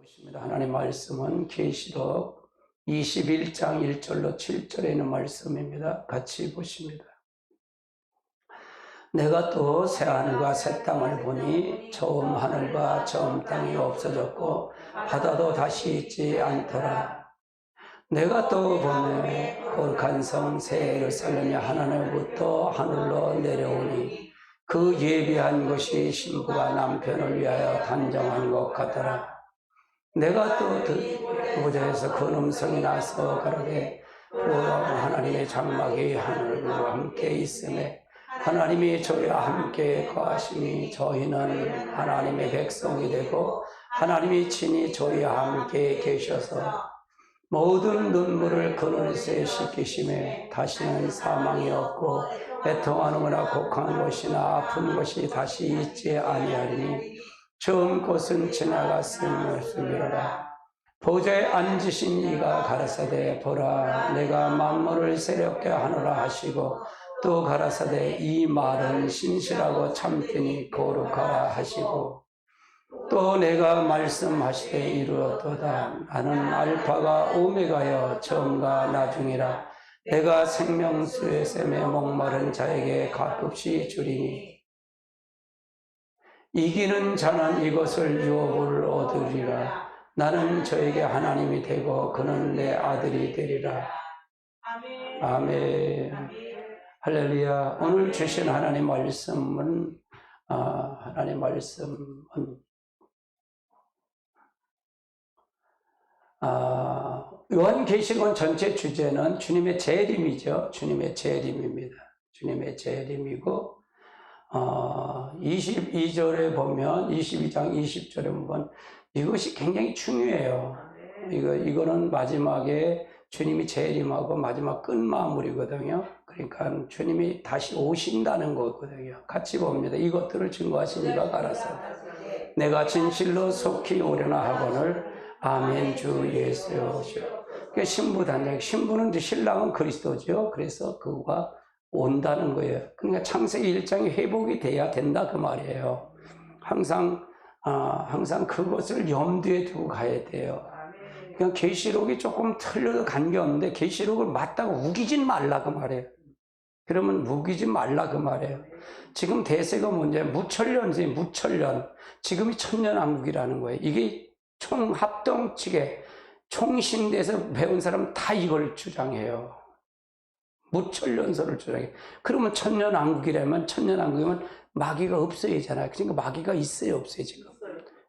보십니다. 하나님 말씀은 계시록 21장 1절로 7절에 있는 말씀입니다. 같이 보십니다. 내가 또 새하늘과 새 땅을 보니 처음 하늘과 처음 땅이 없어졌고 바다도 다시 있지 않더라. 내가 또 보매 거룩한 성 새 예루살렘이 하늘로부터 하늘로 내려오니 그 예비한 것이 신부가 남편을 위하여 단정한 것 같더라. 내가 또 보좌에서 큰 음성이 나서 가로되 보라, 하나님의 장막이 하늘과 함께 있음에 하나님이 저희와 함께 거하시니 저희는 하나님의 백성이 되고 하나님이 친히 저희와 함께 계셔서 모든 눈물을 그 눈에서 씻기심에 다시는 사망이 없고 애통하는거나 곡한 것이나 아픈 것이 다시 있지 아니하리니 처음 것은 지나갔음이라. 보좌에 앉으신 이가 가라사대 보라, 내가 만물을 새롭게 하노라 하시고 또 가라사대 이 말은 신실하고 참되니 거룩하라 하시고 또 내가 말씀하시되 이루었도다. 나는 알파가 오메가여 처음과 나중이라. 내가 생명수의 샘에 목마른 자에게 가급시 주리니 이기는 자는 이것을 유업을 얻으리라. 나는 저에게 하나님이 되고 그는 내 아들이 되리라. 아멘. 아멘. 할렐루야. 오늘 주신 하나님 말씀은 요한계시록 전체 주제는 주님의 재림이죠. 주님의 재림입니다. 주님의 재림이고 22절에 보면 22장 20절에 보면 이것이 굉장히 중요해요. 이거는 마지막에 주님이 재림하고 마지막 끝마무리거든요. 그러니까 주님이 다시 오신다는 거거든요. 같이 봅니다. 이것들을 증거하신 이가 가라사대 내가 진실로 속히 오려나 하거늘 아멘 주 예수여. 그러니까 신부 단장, 신부는 이제 신랑은 그리스도죠. 그래서 그가 온다는 거예요. 그러니까 창세기 1장이 회복이 돼야 된다 그 말이에요. 항상 그것을 염두에 두고 가야 돼요. 그냥 계시록이 조금 틀려도 관계없는데 계시록을 맞다고 우기진 말라 그 말이에요. 그러면 우기지 말라 그 말이에요. 지금 대세가 뭐냐면 무천년. 지금이 천년왕국이라는 거예요. 이게 총합동측에 총신대에서 배운 사람은 다 이걸 주장해요. 무천년설을 주장해요. 그러면 천년왕국이라면 마귀가 없어야잖아요. 그러니까 마귀가 있어요, 없어요 지금?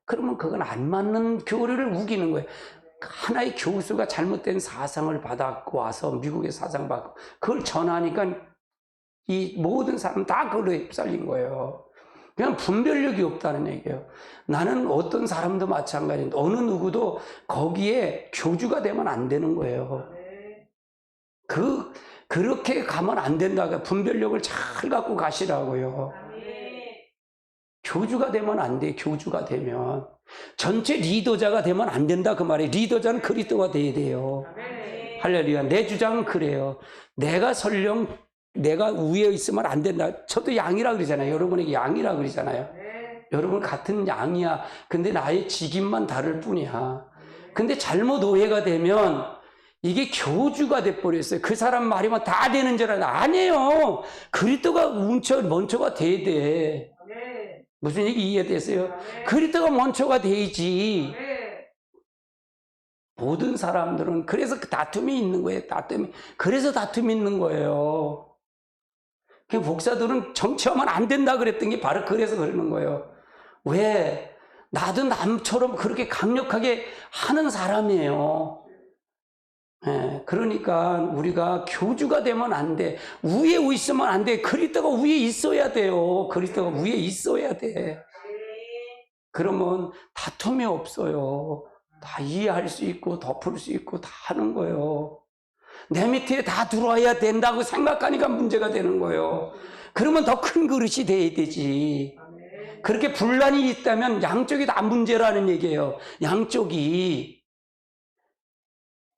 그러면 그건 안 맞는 교리를 우기는 거예요. 하나의 교수가 잘못된 사상을 받았고 와서 미국의 사상 받고 그걸 전하니까 이 모든 사람 다 그걸로 휩쓸린 거예요. 그냥 분별력이 없다는 얘기예요. 나는 어떤 사람도 마찬가지인데 어느 누구도 거기에 교주가 되면 안 되는 거예요. 그렇게 가면 안 된다. 분별력을 잘 갖고 가시라고요. 교주가 되면 안 돼. 교주가 되면 전체 리더자가 되면 안 된다 그 말이에요. 리더자는 그리스도가 돼야 돼요. 할렐루야. 내 주장은 그래요. 내가 위에 있으면 안 된다. 저도 양이라 그러잖아요. 여러분에게 양이라 그러잖아요. 여러분 같은 양이야. 근데 나의 직임만 다를 뿐이야. 근데 잘못 오해가 되면 이게 교주가 돼버렸어요. 그 사람 말이면 다 되는 줄 알아요. 아니에요. 그리스도가 먼저가 돼야 돼. 무슨 얘기 이해됐어요? 그리스도가 먼저가 돼야지. 모든 사람들은 그래서 그 다툼이 있는 거예요. 그래서 다툼이 있는 거예요. 그 목사들은 정치하면 안 된다 그랬던 게 바로 그래서 그러는 거예요. 왜? 나도 남처럼 그렇게 강력하게 하는 사람이에요. 그러니까 우리가 교주가 되면 안 돼. 위에 있으면 안 돼. 그리스도가 위에 있어야 돼요. 그리스도가 위에 있어야 돼. 그러면 다툼이 없어요. 다 이해할 수 있고 덮을 수 있고 다 하는 거예요. 내 밑에 다 들어와야 된다고 생각하니까 문제가 되는 거예요. 그러면 더 큰 그릇이 돼야 되지. 그렇게 분란이 있다면 양쪽이 다 문제라는 얘기예요. 양쪽이.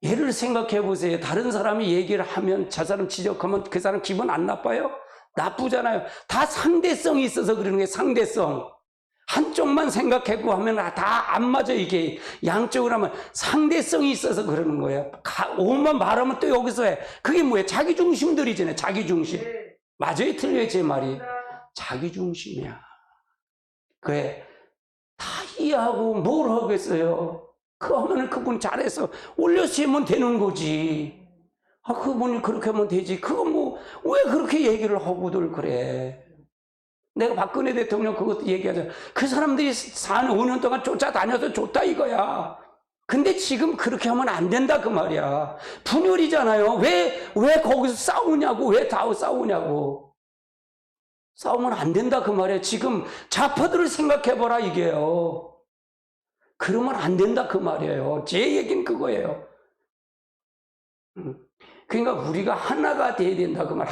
예를 생각해 보세요. 다른 사람이 얘기를 하면 저 사람 지적하면 그 사람 기분 안 나빠요? 나쁘잖아요. 다 상대성이 있어서 그러는 거예요. 상대성. 한쪽만 생각하고 하면 다 안 맞아. 이게 양쪽으로 하면 상대성이 있어서 그러는 거예요. 오만 말하면 또 여기서 해. 그게 뭐예요? 자기중심들이잖아요. 자기중심. 맞아요, 틀려요, 제 말이. 자기중심이야. 그래, 다 이해하고 뭘 하겠어요. 그 하면은 그분 잘해서 올려쓰면 되는 거지. 아, 그분이 그렇게 하면 되지. 그거 뭐, 왜 그렇게 얘기를 하고들 그래. 내가 박근혜 대통령 그것도 얘기하잖아. 그 사람들이 4년, 5년 동안 쫓아다녀서 좋다 이거야. 근데 지금 그렇게 하면 안 된다 그 말이야. 분열이잖아요. 왜 거기서 싸우냐고. 왜 다 싸우냐고. 싸우면 안 된다 그 말이야. 지금 좌파들을 생각해봐라 이게요. 그러면 안 된다 그 말이에요. 제 얘기는 그거예요. 그러니까 우리가 하나가 돼야 된다 그 말.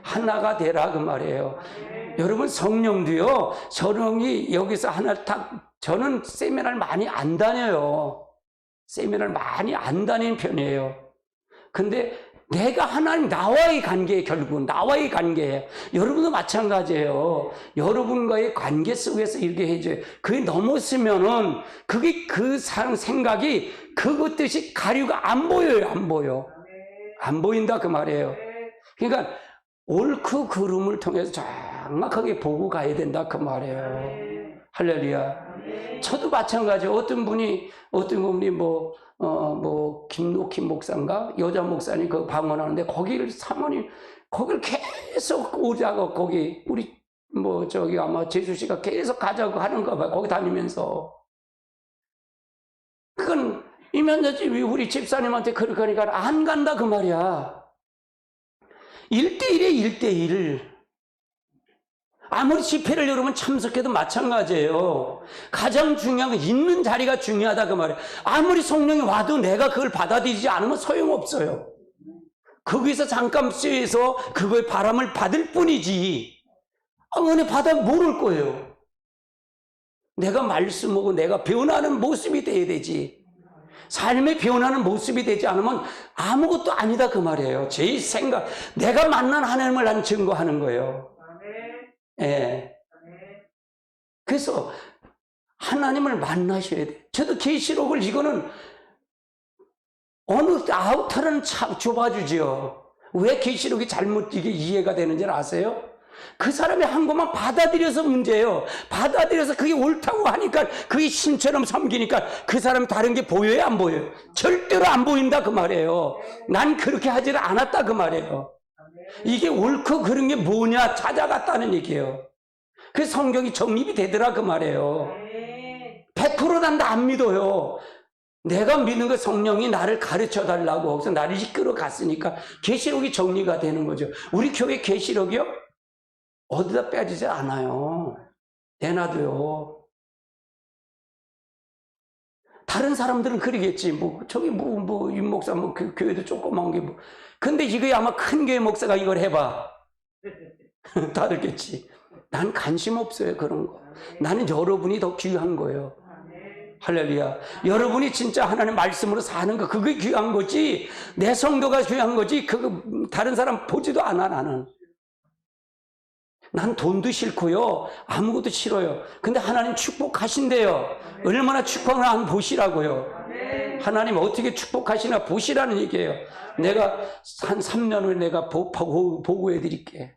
하나가 되라 그 말이에요. 여러분 성령도요. 성령이 여기서 하나를 저는 세미나를 많이 안 다녀요. 세미나를 많이 안 다니는 편이에요. 근데 내가 하나님 나와의 관계에 결국은 나와의 관계에 여러분도 마찬가지예요. 여러분과의 관계 속에서 이렇게 해줘요. 그게 넘었으면은 그게 그 사람 생각이 그것 뜻이 가류가 안 보여요. 안 보여. 안 보인다 그 말이에요. 그러니까 옳고 그름을 통해서 정확하게 보고 가야 된다 그 말이에요. 할렐루야. 저도 마찬가지예요. 어떤 분이 김록희 목사인가 여자 목사님 그 방문하는데 거기를 사모님 거기를 계속 오자고 거기 우리 아마 재수 씨가 계속 가자고 하는가 봐요. 거기 다니면서 그건 이면저지 우리 집사님한테 그렇게 하니까 안 간다 그 말이야. 1대1에 1대1. 아무리 집회를 여러분 참석해도 마찬가지예요. 가장 중요한 건 있는 자리가 중요하다 그 말이에요. 아무리 성령이 와도 내가 그걸 받아들이지 않으면 소용없어요. 거기서 잠깐 쓰여서 그거의 바람을 받을 뿐이지. 은혜 받아 모를 거예요. 내가 말씀하고 내가 변하는 모습이 돼야 되지. 삶의 변하는 모습이 되지 않으면 아무것도 아니다 그 말이에요. 제 생각, 내가 만난 하나님을 난 증거하는 거예요. 예. 그래서 하나님을 만나셔야 돼. 저도 계시록을 이거는 어느 아우터는 좁아주지요. 왜 계시록이 잘못 이게 이해가 되는지 아세요? 그 사람이 한 것만 받아들여서 문제예요. 받아들여서 그게 옳다고 하니까 그게 신처럼 섬기니까 그 사람이 다른 게 보여요, 안 보여요? 절대로 안 보인다 그 말이에요. 난 그렇게 하지를 않았다 그 말이에요. 이게 옳고 그런 게 뭐냐 찾아갔다는 얘기예요. 그래서 성경이 정립이 되더라 그 말이에요. 100% 난 다 안 믿어요. 내가 믿는 거 성령이 나를 가르쳐 달라고 거기서 나를 이끌어 갔으니까 계시록이 정리가 되는 거죠. 우리 교회 계시록이요? 어디다 빼지지 않아요. 내놔도요. 다른 사람들은 그러겠지. 윤 목사, 그 교회도 조그만 게 근데 이거 아마 큰 교회 목사가 이걸 해봐. 다 듣겠지. 난 관심 없어요, 그런 거. 나는 여러분이 더 귀한 거예요. 할렐루야. 여러분이 진짜 하나님 말씀으로 사는 거, 그게 귀한 거지. 내 성도가 귀한 거지. 그거 다른 사람 보지도 않아, 나는. 난 돈도 싫고요. 아무것도 싫어요. 근데 하나님 축복하신대요. 얼마나 축복을 한번 보시라고요. 하나님 어떻게 축복하시나 보시라는 얘기예요. 내가 한 3년 후에 내가 보고해 드릴게.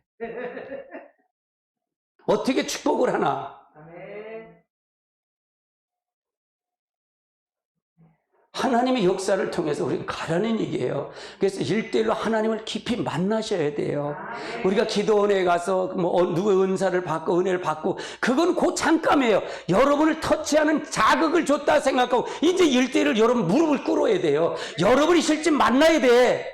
어떻게 축복을 하나. 하나님의 역사를 통해서 우리가 가라는 얘기예요. 그래서 1대1로 하나님을 깊이 만나셔야 돼요. 우리가 기도원에 가서 누구의 은사를 받고 은혜를 받고 그건 곧 잠깐이에요. 여러분을 터치하는 자극을 줬다 생각하고 이제 1대1을 여러분 무릎을 꿇어야 돼요. 여러분이 실제 만나야 돼.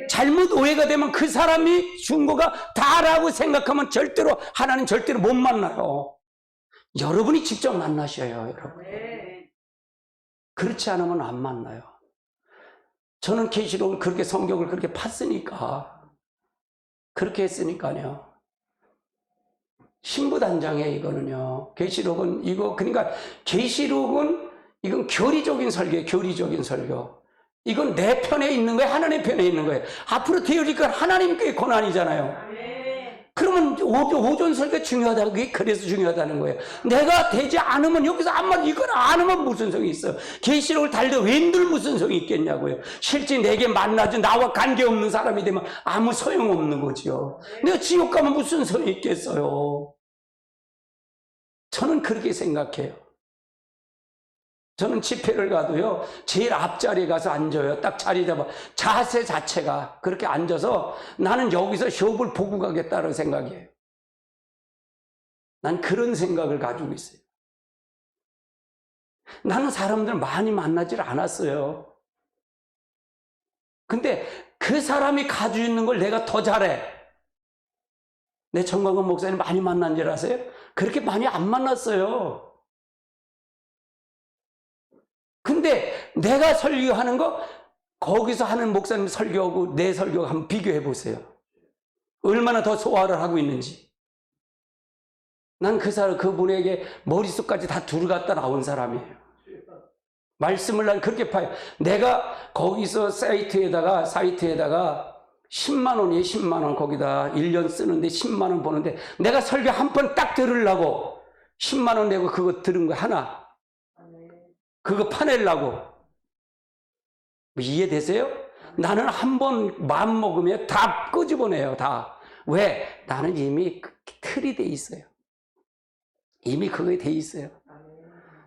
잘못 오해가 되면 그 사람이 준 거가 다라고 생각하면 하나님 절대로 못 만나요. 여러분이 직접 만나셔요, 여러분. 그렇지 않으면 안 만나요. 저는 계시록을 그렇게 성경을 그렇게 팠으니까 그렇게 했으니까요. 신부단장이에요, 이거는요. 계시록은 그러니까 계시록은 이건 교리적인 설교예요, 교리적인 설교. 이건 내 편에 있는 거예요, 하나님 편에 있는 거예요. 앞으로 되어질 건 하나님께 고난이잖아요. 그러면 오전 설교 중요하다. 그게 그래서 중요하다는 거예요. 내가 되지 않으면 여기서 아무 말 이걸 안 하면 무슨 성이 있어요. 계시록을 달도 웬들 무슨 성이 있겠냐고요. 실제 내게 만나지 나와 관계없는 사람이 되면 아무 소용없는 거죠. 내가 지옥 가면 무슨 성이 있겠어요. 저는 그렇게 생각해요. 저는 집회를 가도요, 제일 앞자리에 가서 앉아요. 딱 자리 잡아. 자세 자체가 그렇게 앉아서 나는 여기서 시험을 보고 가겠다는 생각이에요. 난 그런 생각을 가지고 있어요. 나는 사람들 많이 만나질 않았어요. 근데 그 사람이 가지고 있는 걸 내가 더 잘해. 내 정광훈 목사님 많이 만난 줄 아세요? 그렇게 많이 안 만났어요. 근데 내가 설교하는 거 거기서 하는 목사님 설교하고 내 설교 한번 비교해 보세요. 얼마나 더 소화를 하고 있는지. 난 그 사람, 그분에게 머릿속까지 다 들어갔다 나온 사람이에요. 말씀을 난 그렇게 파요. 내가 거기서 사이트에다가 10만 원이에요. 10만 원 거기다 1년 쓰는데 10만 원 버는데 내가 설교 한 번 딱 들으려고 10만 원 내고 그거 들은 거 하나. 그거 파내려고. 이해되세요? 나는 한 번 마음 먹으면 다 끄집어내요. 다. 왜? 나는 이미 틀이 돼 있어요. 이미 그거에 돼 있어요.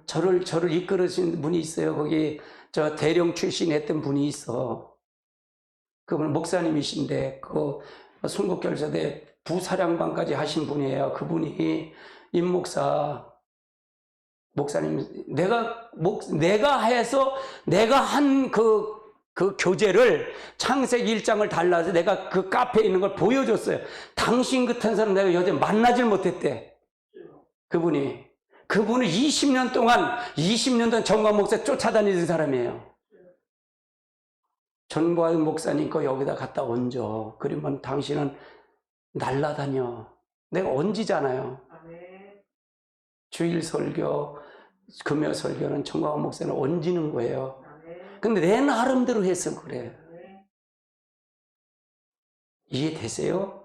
저를 이끌으신 분이 있어요. 거기 저 대령 출신 했던 분이 있어. 그분 목사님이신데 그 순국결사대 부사령관까지 하신 분이에요. 그분이 임 목사님, 내가 해서, 내가 한 그 교재를 창세기 1장을 달라서 내가 그 카페에 있는 걸 보여줬어요. 당신 같은 사람 내가 여태 만나질 못했대. 그분은 20년 동안 정광 목사 쫓아다니는 사람이에요. 전광 목사님 거 여기다 갖다 얹어. 그러면 당신은 날라다녀. 내가 얹이잖아요. 주일 설교, 금요 설교는 정광훈 목사는 얹는 거예요. 근데 내 나름대로 해서 그래. 이해되세요?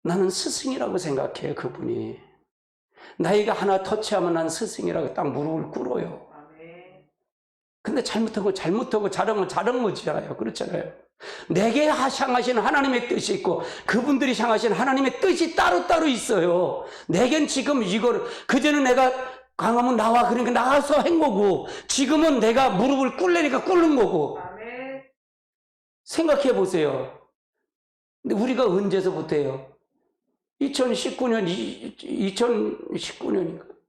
나는 스승이라고 생각해요, 그분이. 나이가 하나 터치하면 난 스승이라고 딱 무릎을 꿇어요. 근데 잘못하고 잘한 거잖아요. 그렇잖아요. 내게 향하시는 하나님의 뜻이 있고 그분들이 향하시는 하나님의 뜻이 따로따로 있어요. 내겐 지금 이걸 그전에 내가 강하면 나와 그러니까 나와서 한 거고 지금은 내가 무릎을 꿇으니까 꿇는 거고. 생각해 보세요. 근데 우리가 언제서부터예요?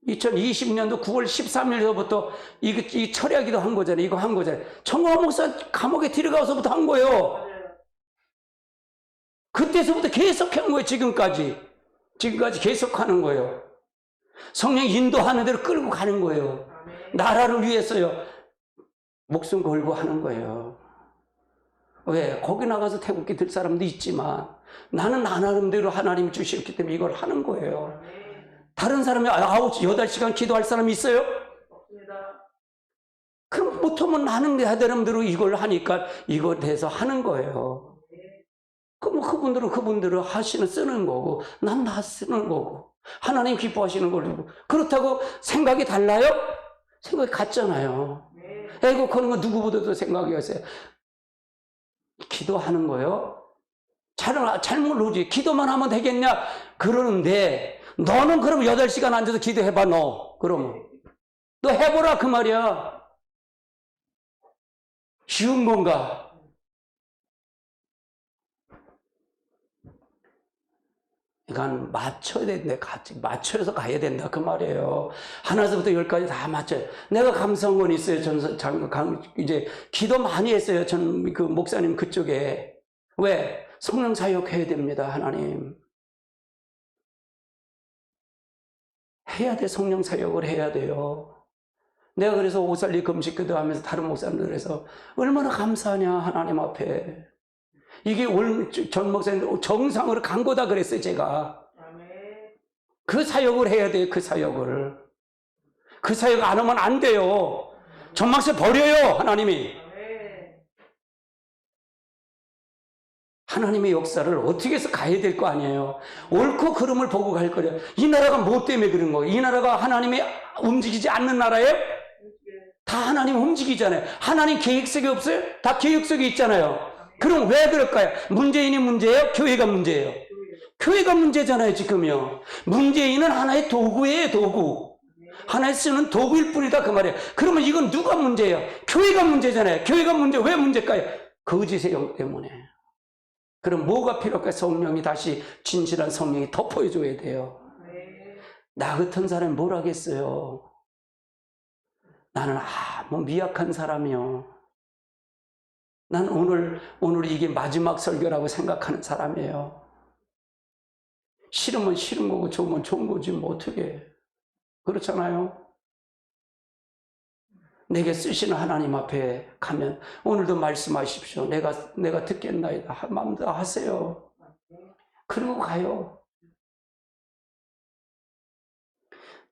2020년도 9월 13일서부터 이 철야기도 한 거잖아요. 이거 한 거잖아요. 정광훈 목사 감옥에 들어가서부터 한 거예요. 그때서부터 계속 한 거예요. 지금까지 계속 하는 거예요. 성령 인도하는 대로 끌고 가는 거예요. 나라를 위해서요. 목숨 걸고 하는 거예요. 왜? 거기 나가서 태국기 들 사람도 있지만 나는 나 나름대로 하나님이 주셨기 때문에 이걸 하는 거예요. 다른 사람이 8시간 기도할 사람이 있어요? 없습니다. 그럼 못하면 나는 내 나름대로 이걸 하니까 이걸 대해서 하는 거예요. 그럼 그분들은 쓰는 거고 난 나 쓰는 거고 하나님 기뻐하시는 걸로. 그렇다고 생각이 달라요? 생각이 같잖아요. 에고 그런 거 누구보다도 생각이 있어요. 기도하는 거요? 잘못 오지. 기도만 하면 되겠냐? 그러는데 너는 그럼 8시간 앉아서 기도해봐, 너. 그러면. 너 해보라, 그 말이야. 쉬운 건가? 이건 맞춰야 된다. 같이 맞춰서 가야 된다. 그 말이에요. 하나서부터 10까지 다 맞춰요. 내가 감사한 건 있어요. 이제 기도 많이 했어요. 그 목사님 그쪽에. 왜? 성령 사역해야 됩니다, 하나님. 해야 돼. 성령 사역을 해야 돼요. 내가 그래서 오살리 금식기도 하면서 다른 목사님들에서 얼마나 감사하냐, 하나님 앞에. 이게 전 목사님 정상으로 간 거다 그랬어요, 제가. 그 사역을 해야 돼요, 그 사역을. 그 사역 안 하면 안 돼요. 전막세 버려요, 하나님이. 하나님의 역사를 어떻게 해서 가야 될 거 아니에요. 옳고 그름을 보고 갈 거예요. 이 나라가 뭐 때문에 그런 거예요? 이 나라가 하나님이 움직이지 않는 나라예요? 다 하나님 움직이잖아요. 하나님 계획석이 없어요? 다 계획석이 있잖아요. 그럼 왜 그럴까요? 문재인이 문제예요? 교회가 문제예요? 교회가 문제잖아요, 지금요. 문재인은 하나의 도구예요, 도구. 하나의 쓰는 도구일 뿐이다, 그 말이에요. 그러면 이건 누가 문제예요? 교회가 문제잖아요. 교회가 문제, 왜 문제일까요? 거짓의 영 때문에. 그럼 뭐가 필요할까요? 성령이 다시, 진실한 성령이 덮어줘야 돼요. 나 같은 사람이 뭘 하겠어요? 나는 뭐 미약한 사람이요. 난 오늘 이게 마지막 설교라고 생각하는 사람이에요. 싫으면 싫은 거고 좋으면 좋은 거지 뭐 어떻게. 그렇잖아요. 내게 쓰시는 하나님 앞에 가면 오늘도 말씀하십시오. 내가 듣겠나이다. 마음대로 하세요. 그러고 가요.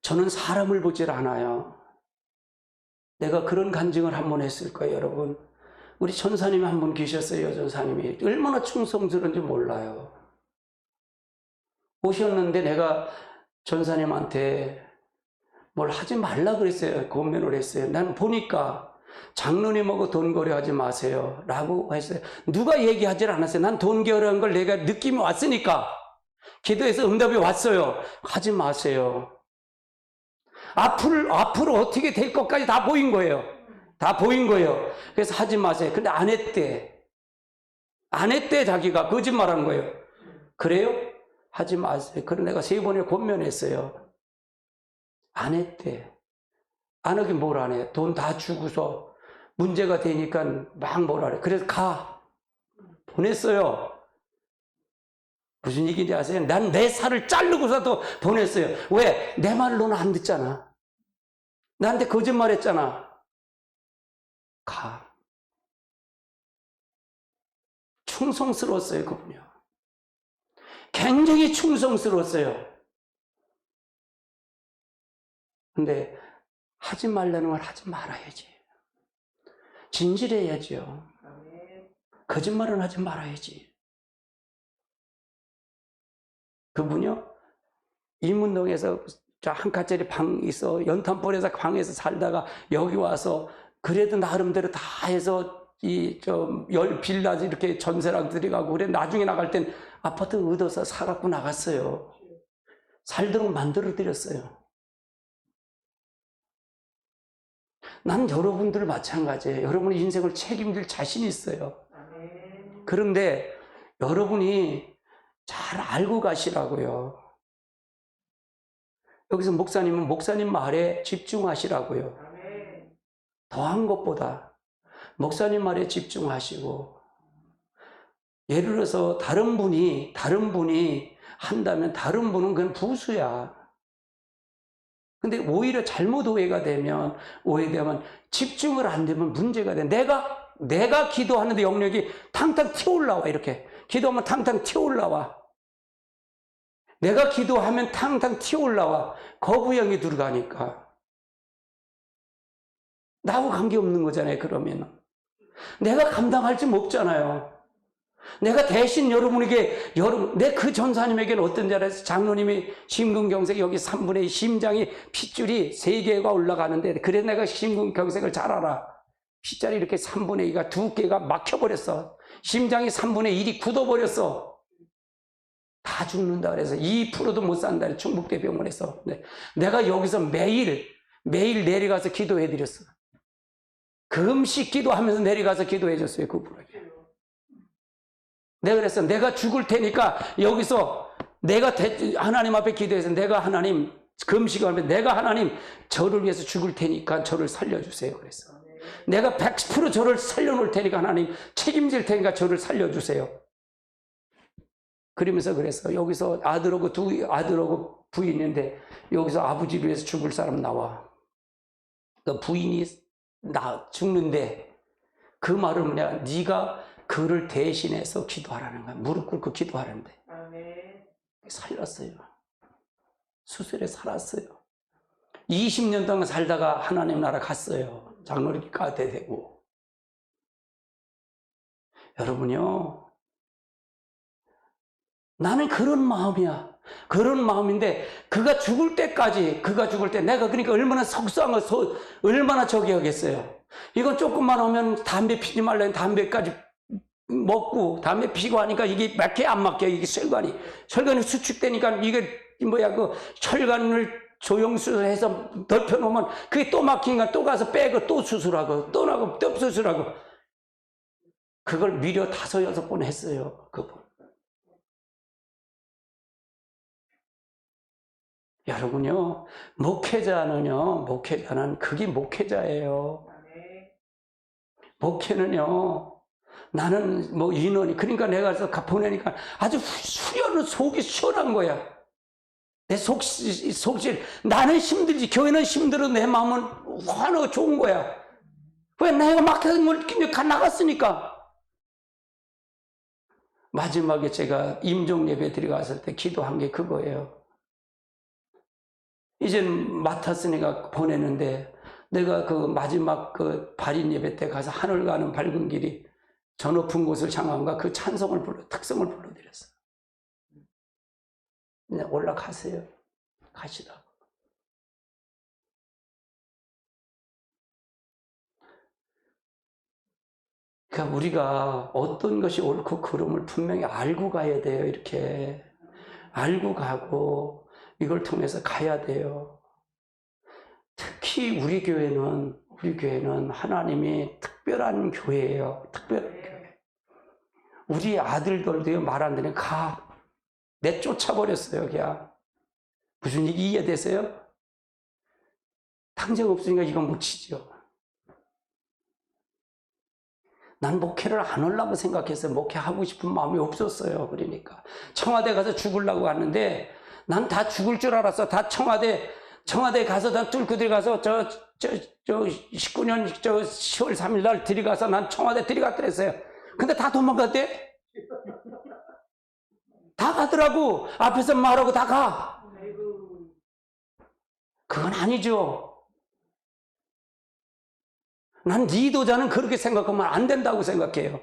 저는 사람을 보질 않아요. 내가 그런 간증을 한 번 했을 거예요, 여러분. 우리 전사님이 한 분 계셨어요, 전사님이. 얼마나 충성스러운지 몰라요. 오셨는데 내가 전사님한테 뭘 하지 말라 그랬어요. 권면을 했어요. 난 보니까 장로님하고 돈 거래하지 마세요 라고 했어요. 누가 얘기하질 않았어요. 난 돈 거래한 걸 내가 느낌이 왔으니까 기도해서 응답이 왔어요. 하지 마세요. 앞으로 어떻게 될 것까지 다 보인 거예요. 다 보인 거예요. 그래서 하지 마세요. 근데 안 했대. 안 했대, 자기가. 거짓말한 거예요. 그래요? 하지 마세요. 그래 내가 3번을 권면했어요. 안 했대. 안 하긴 뭘 안 해. 돈 다 주고서 문제가 되니까 막 뭐라 그래. 그래서 가. 보냈어요. 무슨 얘기인지 아세요? 난 내 살을 자르고서도 보냈어요. 왜? 내 말을 너는 안 듣잖아. 나한테 거짓말 했잖아. 가. 충성스러웠어요, 그분이요. 굉장히 충성스러웠어요. 근데 하지 말라는 걸 하지 말아야지. 진실해야죠. 거짓말은 하지 말아야지. 그분요, 인문동에서 저 한 칸짜리 방 있어, 연탄불에서 방에서 살다가 여기 와서 그래도 나름대로 다 해서 빌라지 이렇게 전세랑 들어가고 그래. 나중에 나갈 땐 아파트 얻어서 사갖고 나갔어요. 살도록 만들어 드렸어요. 난 여러분들 마찬가지예요. 여러분의 인생을 책임질 자신이 있어요. 그런데 여러분이 잘 알고 가시라고요. 여기서 목사님은 목사님 말에 집중하시라고요. 더한 것보다 목사님 말에 집중하시고, 예를 들어서 다른 분이 한다면 다른 분은 그건 부수야. 근데 오히려 잘못 오해되면 집중을 안 되면 문제가 돼. 내가 기도하는데 영역이 탕탕 튀어올라와. 이렇게 기도하면 탕탕 튀어올라와. 내가 기도하면 탕탕 튀어올라와. 거부형이 들어가니까 나하고 관계없는 거잖아요. 그러면 내가 감당할 수 없잖아요. 내가 대신 내 그 전사님에게는 어떤 줄 알아요? 장로님이 심근경색 여기 3분의 2 심장이 핏줄이 3개가 올라가는데, 그래서 내가 심근경색을 잘 알아. 핏줄이 이렇게 3분의 2가 2개가 막혀버렸어. 심장이 3분의 1이 굳어버렸어. 다 죽는다 그래서 2%도 못 산다. 충북대 병원에서. 내가 여기서 매일 내려가서 기도해드렸어. 금식 기도하면서 내려가서 기도해줬어요, 그분에게. 내가 그랬어. 내가 죽을 테니까 여기서 내가 하나님 앞에 기도해서 내가 하나님 금식을 하면 내가 하나님 저를 위해서 죽을 테니까 저를 살려주세요. 그랬어. 내가 100% 저를 살려놓을 테니까 하나님 책임질 테니까 저를 살려주세요. 그러면서 그랬어. 여기서 아들하고 부인인데 여기서 아버지를 위해서 죽을 사람 나와. 그 부인이 죽는데 그 말은 뭐냐? 네가 그를 대신해서 기도하라는 거야. 무릎 꿇고 기도하는데. 살렸어요. 수술에 살았어요. 20년 동안 살다가 하나님 나라 갔어요. 장로님과 되고. 여러분요, 나는 그런 마음이야. 그런 마음인데 그가 죽을 때 내가 그러니까 얼마나 속상해서 얼마나 저기 하겠어요. 이건 조금만 하면 담배 피지 말라니 담배까지 먹고 담배 피고 하니까 이게 맞게 안 맞게 이게 혈관이 수축되니까 이게 뭐야 그 혈관을 조영수술해서 넓혀놓으면 그게 또 막히니까 또 가서 빼고 또 수술하고 또 나고 또 수술하고 그걸 미려 5, 6번 했어요. 그분. 여러분요, 목회자는 그게 목회자예요. 목회는요, 나는 뭐 인원이, 그러니까 내가 가서 보내니까 아주 속이 시원한 거야. 내 속실, 나는 힘들지, 교회는 힘들어, 내 마음은 환하고 좋은 거야. 왜 내가 막혀서 나갔으니까. 마지막에 제가 임종 예배 드려갔을 때 기도한 게 그거예요. 이젠 맡았으니까 보내는데 내가 그 마지막 그 발인 예배 때 가서 하늘 가는 밝은 길이 저 높은 곳을 향한가 그 특성을 불러드렸어요. 그냥 올라가세요. 가시라고. 그러니까 우리가 어떤 것이 옳고 그름을 분명히 알고 가야 돼요. 이렇게 알고 가고 이걸 통해서 가야 돼요. 특히 우리 교회는 하나님이 특별한 교회예요. 특별한 교회. 우리 아들들도 말 안 들으면 내쫓아버렸어요. 그냥. 무슨 얘기 이해되세요? 당장 없으니까 이건 못 치죠. 난 목회를 안 하려고 생각했어요. 목회하고 싶은 마음이 없었어요. 그러니까 청와대 가서 죽으려고 하는데 난 다 죽을 줄 알았어. 다 청와대 가서 다 뚫고 들어가서 19년 10월 3일 날 들어가서 난 청와대 들어갔더랬어요. 근데 다 도망갔대. 다 가더라고. 앞에서 말하고 다 가. 그건 아니죠. 난 리더자는 그렇게 생각하면 안 된다고 생각해요.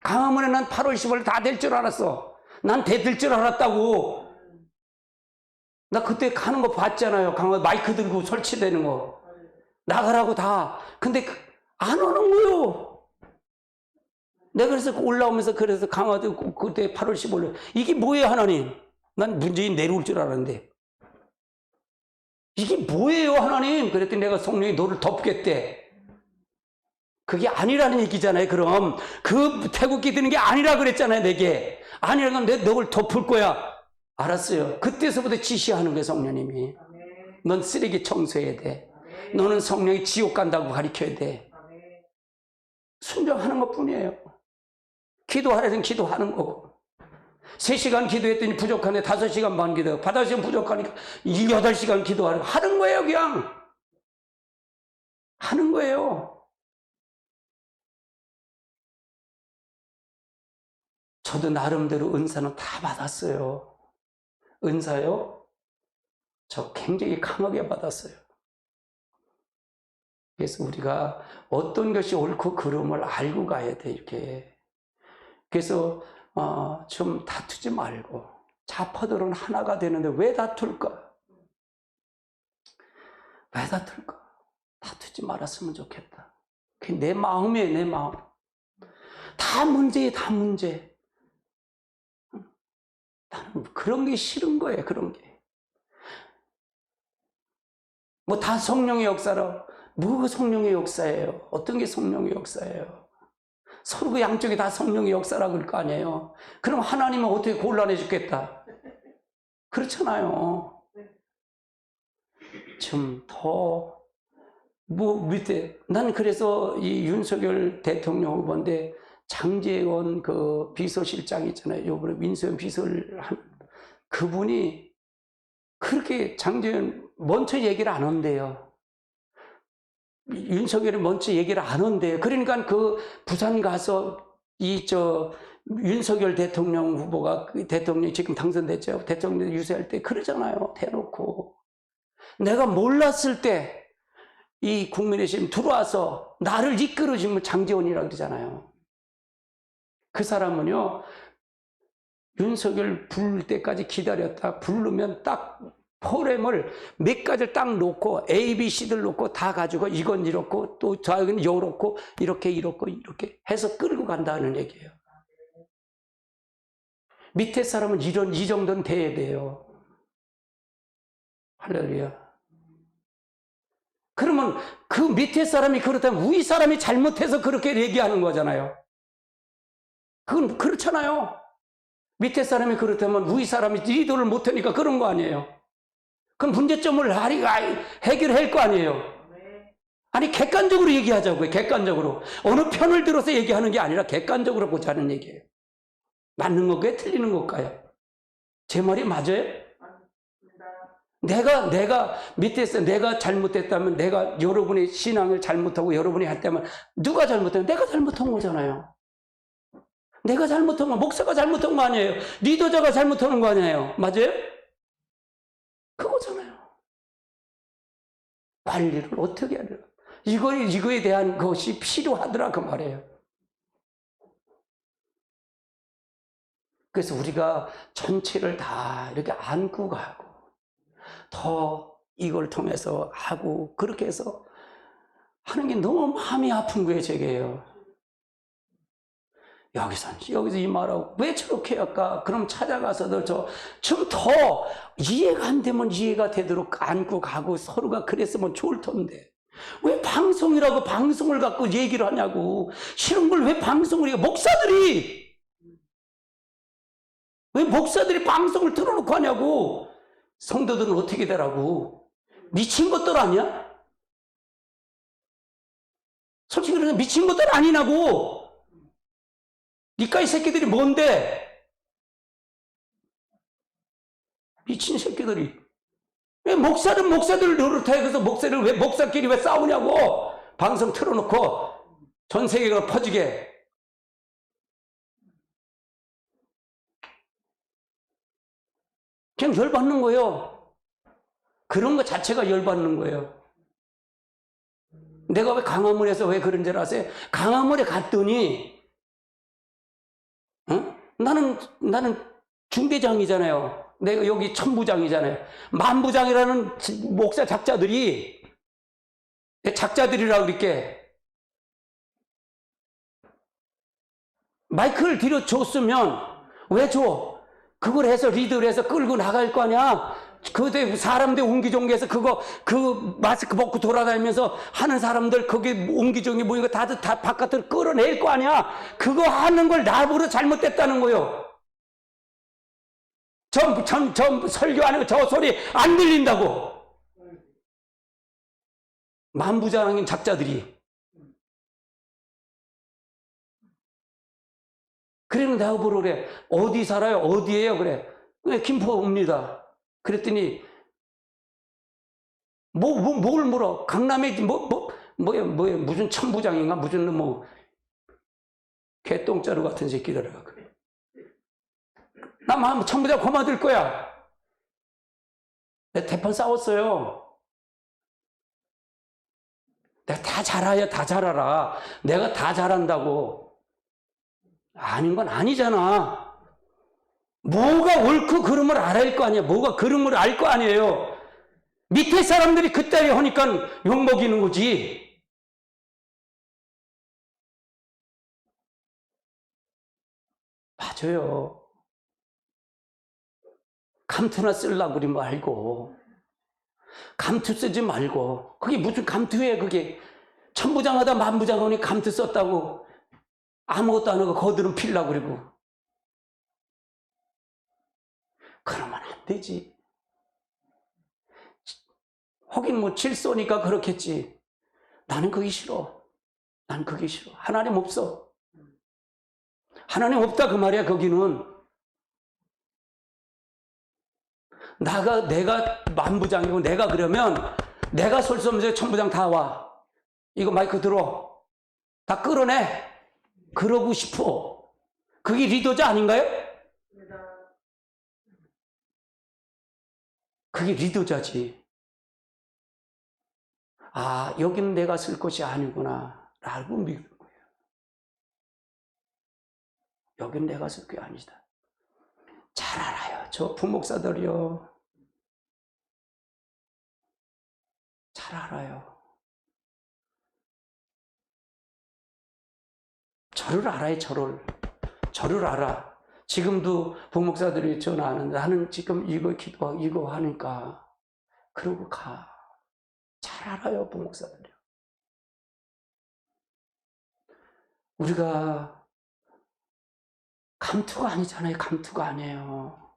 강화문에 난 8월 10월 다 될 줄 알았어. 난 될 줄 알았다고. 나 그때 가는 거 봤잖아요. 강화 마이크 들고 설치되는 거. 나가라고 다. 근데 안 오는 거요. 내가 그래서 올라오면서 그래서 강화도 그때 8월 15일 이게 뭐예요 하나님? 난 문재인 내려올 줄 알았는데. 이게 뭐예요 하나님? 그랬더니 내가 성령이 너를 덮겠대. 그게 아니라는 얘기잖아요. 그럼 그 태국기 드는 게 아니라 그랬잖아요. 내게 아니라면 내 너를 덮을 거야. 알았어요. 그때서부터 지시하는 거예요. 성령님이. 넌 쓰레기 청소해야 돼. 너는 성령이 지옥 간다고 가르쳐야 돼. 순종하는 것뿐이에요. 기도하려면 기도하는 거고. 3시간 기도했더니 부족하네. 5시간 반 기도. 5시간 부족하니까 8시간 하는 거예요. 그냥 하는 거예요. 저도 나름대로 은사는 다 받았어요. 은사요? 저 굉장히 강하게 받았어요. 그래서 우리가 어떤 것이 옳고 그름을 알고 가야 돼. 이렇게. 그래서 좀 다투지 말고 자파들은 하나가 되는데 왜 다툴까? 왜 다툴까? 다투지 말았으면 좋겠다. 그게 내 마음이에요. 내 마음. 다 문제예요. 다 문제. 나는 그런 게 싫은 거예요. 그런 게. 뭐 다 성령의 역사로. 뭐가 성령의 역사예요? 어떤 게 성령의 역사예요? 서로 그 양쪽이 다 성령의 역사라고 그럴 거 아니에요. 그럼 하나님은 어떻게 곤란해 죽겠다. 그렇잖아요. 좀 더, 난 그래서 이 윤석열 대통령 후보인데 장제원 그 비서실장 있잖아요. 요번에 민수현 비서를 한 그분이 그렇게 장제원 먼저 얘기를 안 한대요. 윤석열이 먼저 얘기를 안 한대요. 그러니까 그 부산 가서 윤석열 대통령 후보가 그 대통령이 지금 당선됐죠. 대통령 유세할 때 그러잖아요. 대놓고. 내가 몰랐을 때 이 국민의힘 들어와서 나를 이끌어주면 장제원이라고 그러잖아요. 그 사람은요, 윤석열 부를 때까지 기다렸다. 부르면 딱 포렘을 몇 가지를 딱 놓고 A, B, C들 놓고 다 가지고 이건 이렇고 또 저건 요렇고 이렇게 이렇게 해서 끌고 간다는 얘기예요. 밑에 사람은 이 정도는 돼야 돼요. 할렐루야. 그러면 그 밑에 사람이 그렇다면 위 사람이 잘못해서 그렇게 얘기하는 거잖아요. 그건 그렇잖아요. 밑에 사람이 그렇다면 위 사람이 리더를 못하니까 그런 거 아니에요. 그럼 문제점을 해결할 거 아니에요. 아니 객관적으로 얘기하자고요. 객관적으로. 어느 편을 들어서 얘기하는 게 아니라 객관적으로 보자는 얘기예요. 맞는 걸까요? 틀리는 걸까요? 제 말이 맞아요? 내가 밑에서 내가 잘못했다면, 내가 여러분의 신앙을 잘못하고 여러분이 했다면 누가 잘못하면 내가 잘못한 거잖아요. 내가 잘못한 거, 목사가 잘못한 거 아니에요. 리더자가 잘못하는 거 아니에요. 맞아요? 그거잖아요. 관리를 어떻게 하려? 이거에 대한 것이 필요하더라 그 말이에요. 그래서 우리가 전체를 다 이렇게 안고 가고 더 이걸 통해서 하고 그렇게 해서 하는 게 너무 마음이 아픈 거예요, 제게요. 여기서 이 말하고 왜 저렇게 할까? 그럼 찾아가서도 좀 더 이해가 안 되면 이해가 되도록 안고 가고 서로가 그랬으면 좋을 텐데 왜 방송이라고 방송을 갖고 얘기를 하냐고. 싫은 걸 왜 방송을 해요? 왜 목사들이 방송을 틀어놓고 하냐고. 성도들은 어떻게 되라고. 미친 것들 아니야? 솔직히 그러면 미친 것들 아니냐고. 니까 이 새끼들이 뭔데? 미친 새끼들이. 왜 목사들 노릇해서 왜 목사끼리 왜 싸우냐고. 방송 틀어놓고 전 세계가 퍼지게. 그냥 열받는 거예요. 그런 거 자체가 열받는 거예요. 내가 왜 강화문에서 왜 그런 줄 아세요? 강화문에 갔더니 나는 중대장이잖아요. 내가 여기 천부장이잖아요. 만부장이라는 목사 작자들이라고 그렇게 마이크를 들여줬으면 왜 줘? 그걸 해서 리드를 해서 끌고 나갈 거 아니야? 그때 사람들 옹기종기해서 그 마스크 벗고 돌아다니면서 하는 사람들 거기 옹기종기 모이고 다 바깥으로 끌어낼 거 아니야? 그거 하는 걸 나보고 잘못됐다는 거요. 저 설교하는 거 저 소리 안 들린다고. 만부장인 작자들이. 그래는 내가 보러 그래. 어디 살아요? 어디에요? 그래. 네, 김포입니다. 그랬더니 뭘 물어? 강남에 무슨 천부장인가? 무슨 개똥자루 같은 새끼들아. 그래. 나 천부장 그만둘 거야. 내가 대판 싸웠어요. 내가 다 잘하라. 내가 다 잘한다고. 아닌 건 아니잖아. 뭐가 옳고 그름을 알아야 할 거 아니야. 뭐가 그름을 알 거 아니에요. 밑에 사람들이 그따위 하니까 욕먹이는 거지. 맞아요. 감투나 쓰려고 그러지 말고. 감투 쓰지 말고. 그게 무슨 감투예요, 그게. 천부장하다 만부장하니 감투 썼다고. 아무것도 안 하고 거드름 피려고 그러고. 그러면 안 되지. 하긴 질서니까 그렇겠지. 나는 그게 싫어. 난 그게 싫어. 하나님 없어. 하나님 없다 그 말이야. 거기는. 내가 만부장이고 내가 그러면 내가 솔선수범 천부장 다 와. 이거 마이크 들어. 다 끌어내. 그러고 싶어. 그게 리더자 아닌가요? 그게 리더자지. 아, 여기는 내가 쓸 것이 아니구나 라고 믿는 거예요. 여기는 내가 쓸 게 아니다. 잘 알아요. 저 부목사들이요. 잘 알아요. 저를 알아요, 저를. 저를 알아. 지금도 부목사들이 전화하는데 나는 지금 이거 기도하고 이거 하니까 그러고 가. 잘 알아요, 부목사들이. 우리가 감투가 아니잖아요. 감투가 아니에요.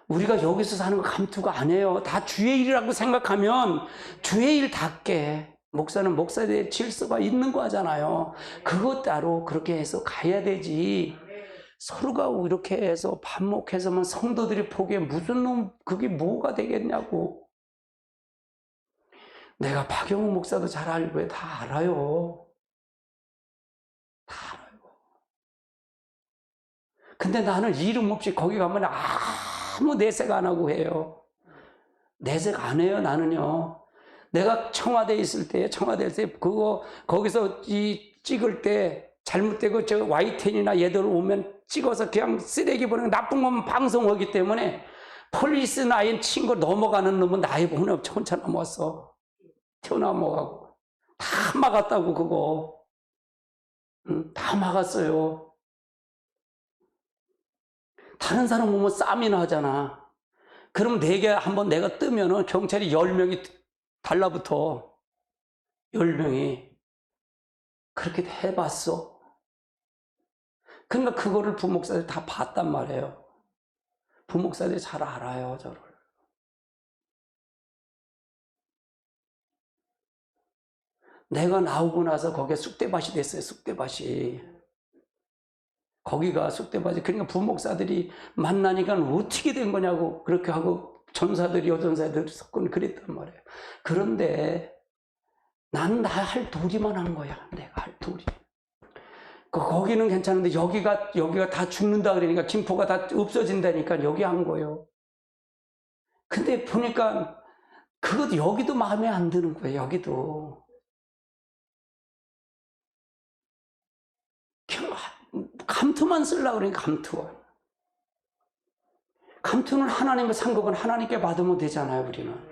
우리가 여기서 사는 거 감투가 아니에요. 다 주의 일이라고 생각하면 주의 일답게 목사는 목사의 질서가 있는 거 하잖아요. 그것 따로 그렇게 해서 가야 되지. 서로가 이렇게 해서 반목해서만 성도들이 보기에 무슨 놈 그게 뭐가 되겠냐고. 내가 박영우 목사도 잘 알고 다 알아요. 다 알아요. 근데 나는 이름 없이 거기 가면 아무 내색 안 하고 해요. 내색 안 해요, 나는요. 내가 청와대에 있을 때, 거기서 찍을 때, 잘못되고 저 Y10이나 얘들 오면 찍어서 그냥 쓰레기 버리는 나쁜 놈은 방송하기 때문에 폴리스 라인 친 거 넘어가는 놈은 나이 보내 혼자 넘어왔어. 튀어나오고. 다 막았다고, 그거. 다 막았어요. 다른 사람 보면 쌈이나 하잖아. 그럼 한번 내가 뜨면은 경찰이 10명이 달라붙어. 10명이. 그렇게 해봤어. 그러니까 그거를 부목사들이 다 봤단 말이에요. 부목사들이 잘 알아요, 저를. 내가 나오고 나서 거기에 쑥대밭이 됐어요, 쑥대밭이. 거기가 쑥대밭이. 그러니까 부목사들이 만나니까 어떻게 된 거냐고 그렇게 하고 전사들이 여전사들이 섞은 그랬단 말이에요. 그런데 난 나 할 도리만 한 거야. 내가 할 도리. 거기는 괜찮은데 여기가 다 죽는다 그러니까 김포가 다 없어진다니까 여기 한 거예요. 근데 보니까 그것도 여기도 마음에 안 드는 거예요. 여기도. 감투만 쓰려고 그러니까 감투는 하나님의 상급은 하나님께 받으면 되잖아요. 우리는.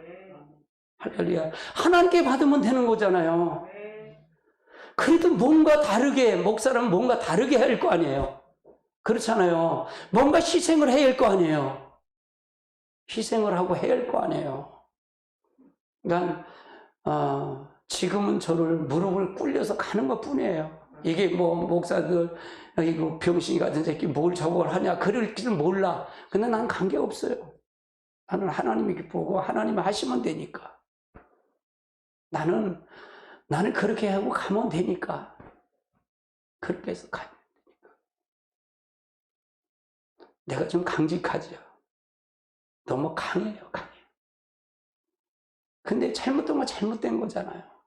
할렐루야. 하나님께 받으면 되는 거잖아요. 그래도 뭔가 다르게 목사라면 뭔가 다르게 해야 할 거 아니에요. 그렇잖아요. 뭔가 희생을 해야 할 거 아니에요. 희생을 하고 해야 할 거 아니에요. 그러니까 지금은 저를 무릎을 꿇려서 가는 것 뿐이에요. 이게 뭐 목사들 이거 병신이 같은 새끼 뭘 저걸 하냐 그럴 줄 몰라. 근데 난 관계없어요. 나는 하나님이 보고 하나님이 하시면 되니까. 나는 그렇게 하고 가면 되니까. 그렇게 해서 가면 되니까. 내가 좀 강직하죠. 너무 강해요, 강해. 근데 잘못된 건 잘못된 거잖아요.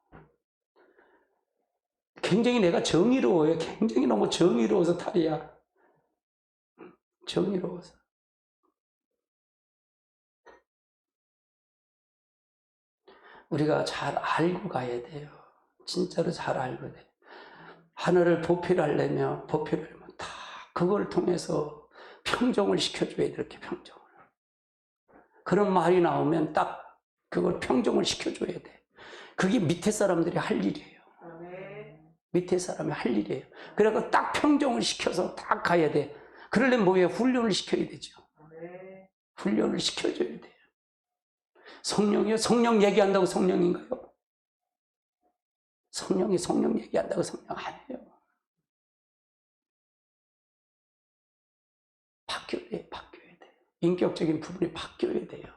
굉장히 내가 정의로워요. 굉장히 너무 정의로워서 탈이야. 정의로워서. 우리가 잘 알고 가야 돼요. 진짜로 잘 알고 돼요. 하늘을 보필하려면 다 그걸 통해서 평정을 시켜줘야 돼. 이렇게 평정을. 그런 말이 나오면 딱 그걸 평정을 시켜줘야 돼. 그게 밑에 사람들이 할 일이에요. 밑에 사람이 할 일이에요. 그래서 딱 평정을 시켜서 딱 가야 돼. 그러려면 뭐예요? 훈련을 시켜야 되죠. 훈련을 시켜줘야 돼요. 성령이요? 성령 얘기한다고 성령인가요? 성령 얘기한다고 성령 아니에요. 바뀌어야 돼. 인격적인 부분이 바뀌어야 돼요.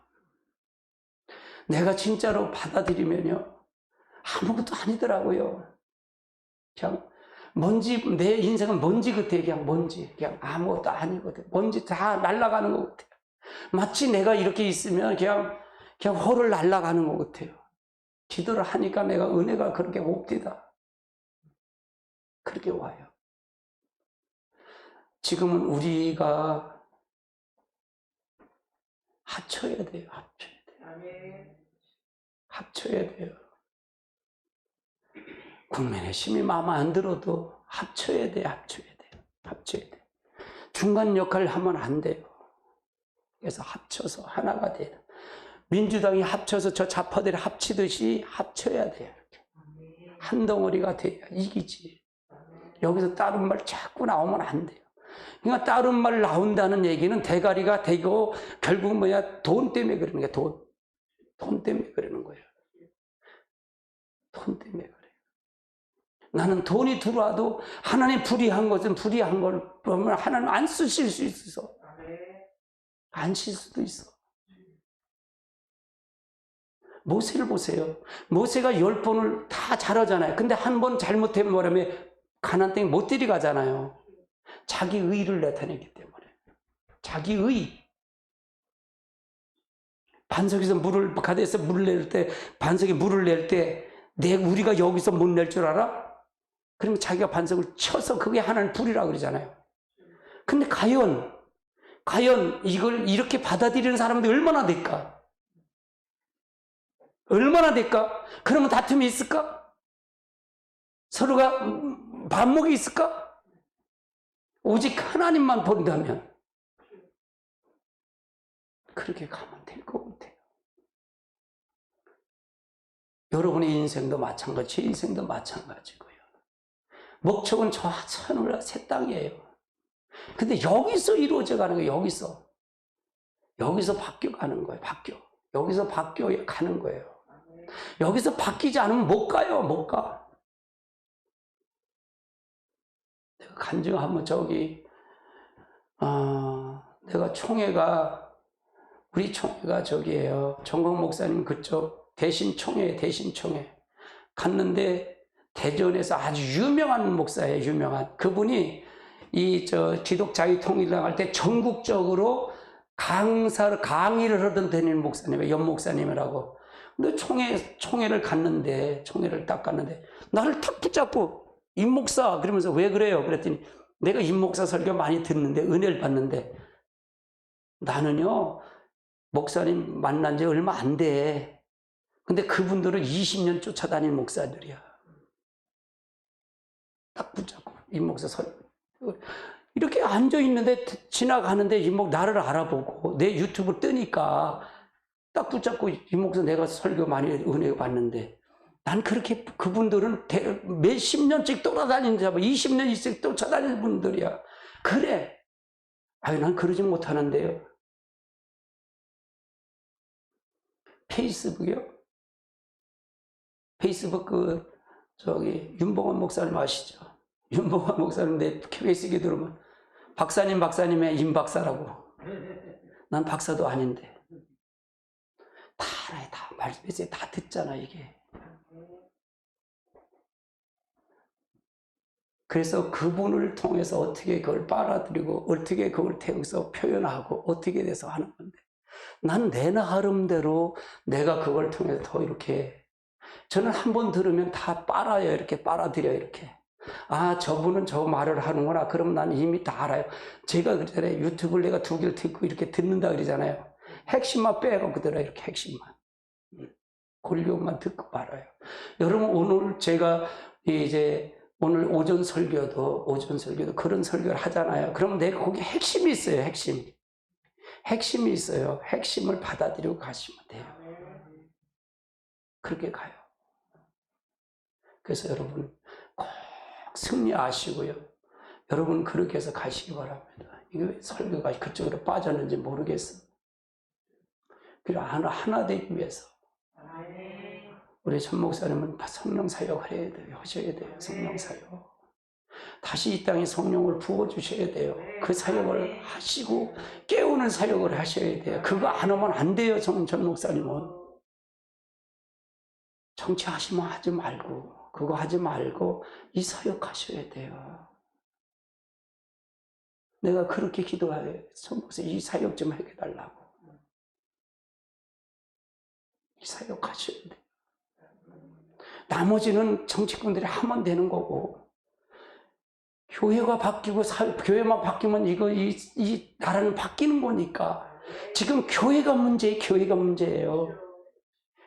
내가 진짜로 받아들이면요. 아무것도 아니더라고요. 그냥 내 인생은 먼지 같아. 그냥 먼지. 그냥 아무것도 아니거든. 먼지 다 날아가는 것 같아요. 마치 내가 이렇게 있으면 그냥 호를 날아가는 것 같아요. 기도를 하니까 내가 은혜가 그렇게 옵디다. 그렇게 와요. 지금은 우리가 합쳐야 돼요. 합쳐야 돼요. 국민의 힘이 마음에 안 들어도 합쳐야 돼. 중간 역할을 하면 안 돼요. 그래서 합쳐서 하나가 돼요. 민주당이 합쳐서 저 좌파들이 합치듯이 합쳐야 돼요. 이렇게. 한 덩어리가 돼야 이기지. 여기서 다른 말 자꾸 나오면 안 돼요. 그러니까 다른 말 나온다는 얘기는 대가리가 되고 결국 뭐야? 돈 때문에 그러는 거야. 돈 때문에 그러는 거예요. 돈 때문에 그래요. 나는 돈이 들어와도 하나님 불의한 것은 불의한 걸 보면 하나님 안 쓰실 수 있어. 안 쓸 수도 있어. 모세를 보세요. 모세가 10번을 다 잘하잖아요. 근데 한 번 잘못하면 뭐라면 가나안 땅에 못 데려가잖아요. 자기 의를 나타내기 때문에. 자기 의. 반석에서 물을 가대에서 물을 낼 때, 반석에 물을 낼 때 우리가 여기서 못 낼 줄 알아? 그러면 자기가 반석을 쳐서 그게 하나님 불이라고 그러잖아요. 근데 과연 이걸 이렇게 받아들이는 사람들이 얼마나 될까? 얼마나 될까? 그러면 다툼이 있을까? 서로가 반목이 있을까? 오직 하나님만 본다면 그렇게 가면 될 것 같아요. 여러분의 인생도 마찬가지, 제 인생도 마찬가지고요. 목적은 저 하늘과 새 땅이에요. 근데 여기서 이루어져 가는 거예요. 여기서 바뀌어가는 거예요. 여기서 바뀌어 가는 거예요. 여기서 바뀌지 않으면 못 가요. 못 가. 내가 간증하면 내가 우리 총회가 저기예요. 정광 목사님 그쪽 대신총회 갔는데 대전에서 아주 유명한 목사예요. 유명한 그분이 기독자유통일당 할 때 전국적으로 강의를 하던 다니는 목사님이에요. 연 목사님이라고. 근데 총회를 딱 갔는데 나를 탁 붙잡고 임 목사 그러면서 왜 그래요? 그랬더니 내가 임 목사 설교 많이 듣는데 은혜를 받는데 나는요 목사님 만난 지 얼마 안 돼. 근데 그분들은 20년 쫓아다니는 목사들이야. 딱 붙잡고 임 목사 설교 이렇게 앉아있는데 지나가는데 이목 나를 알아보고 내 유튜브 뜨니까 딱 붙잡고 이목사 내가 설교 많이 은혜 받는데 난 그렇게 그분들은 몇십 년씩 돌아다니는 자고 20년씩 쫓아다니는 분들이야. 그래. 난 그러지 못하는데요. 페이스북이요? 페이스북 윤봉원 목사님 아시죠? 윤봉원 목사님 내 페이스북에 들어오면 박사님의 임 박사라고. 난 박사도 아닌데. 다 알아요. 다 말씀해서 다 듣잖아 이게. 그래서 그분을 통해서 어떻게 그걸 빨아들이고 어떻게 그걸 태워서 표현하고 어떻게 돼서 하는 건데 난 내 나름대로 내가 그걸 통해서 더 이렇게 저는 한 번 들으면 다 빨아요. 이렇게 빨아들여요. 이렇게. 저분은 저 말을 하는구나. 그럼 난 이미 다 알아요. 제가 그러잖아요. 유튜브를 내가 2개를 듣고 이렇게 듣는다 그러잖아요. 핵심만 빼고 들어요. 이렇게 핵심만. 골료만 듣고 말아요. 여러분 오늘 제가 오늘 오전 설교도 그런 설교를 하잖아요. 그럼 내가 거기 핵심이 있어요. 핵심이 있어요. 핵심을 받아들이고 가시면 돼요. 그렇게 가요. 그래서 여러분 꼭 승리하시고요. 여러분 그렇게 해서 가시기 바랍니다. 이게 왜 설교가 그쪽으로 빠졌는지 모르겠어. 그리고 하나 되기 위해서 우리 전 목사님은 성령 사역을 하셔야 돼요. 성령 사역. 다시 이 땅에 성령을 부어주셔야 돼요. 그 사역을 하시고 깨우는 사역을 하셔야 돼요. 그거 안 하면 안 돼요. 전 목사님은. 정치하시면 하지 말고 그거 하지 말고 이 사역 하셔야 돼요. 내가 그렇게 기도해요. 전 목사님 이 사역 좀 해달라고. 이 사역 하셔야 돼요. 나머지는 정치꾼들이 하면 되는 거고 교회가 바뀌고 교회만 바뀌면 이 나라는 바뀌는 거니까 지금 교회가 문제예요.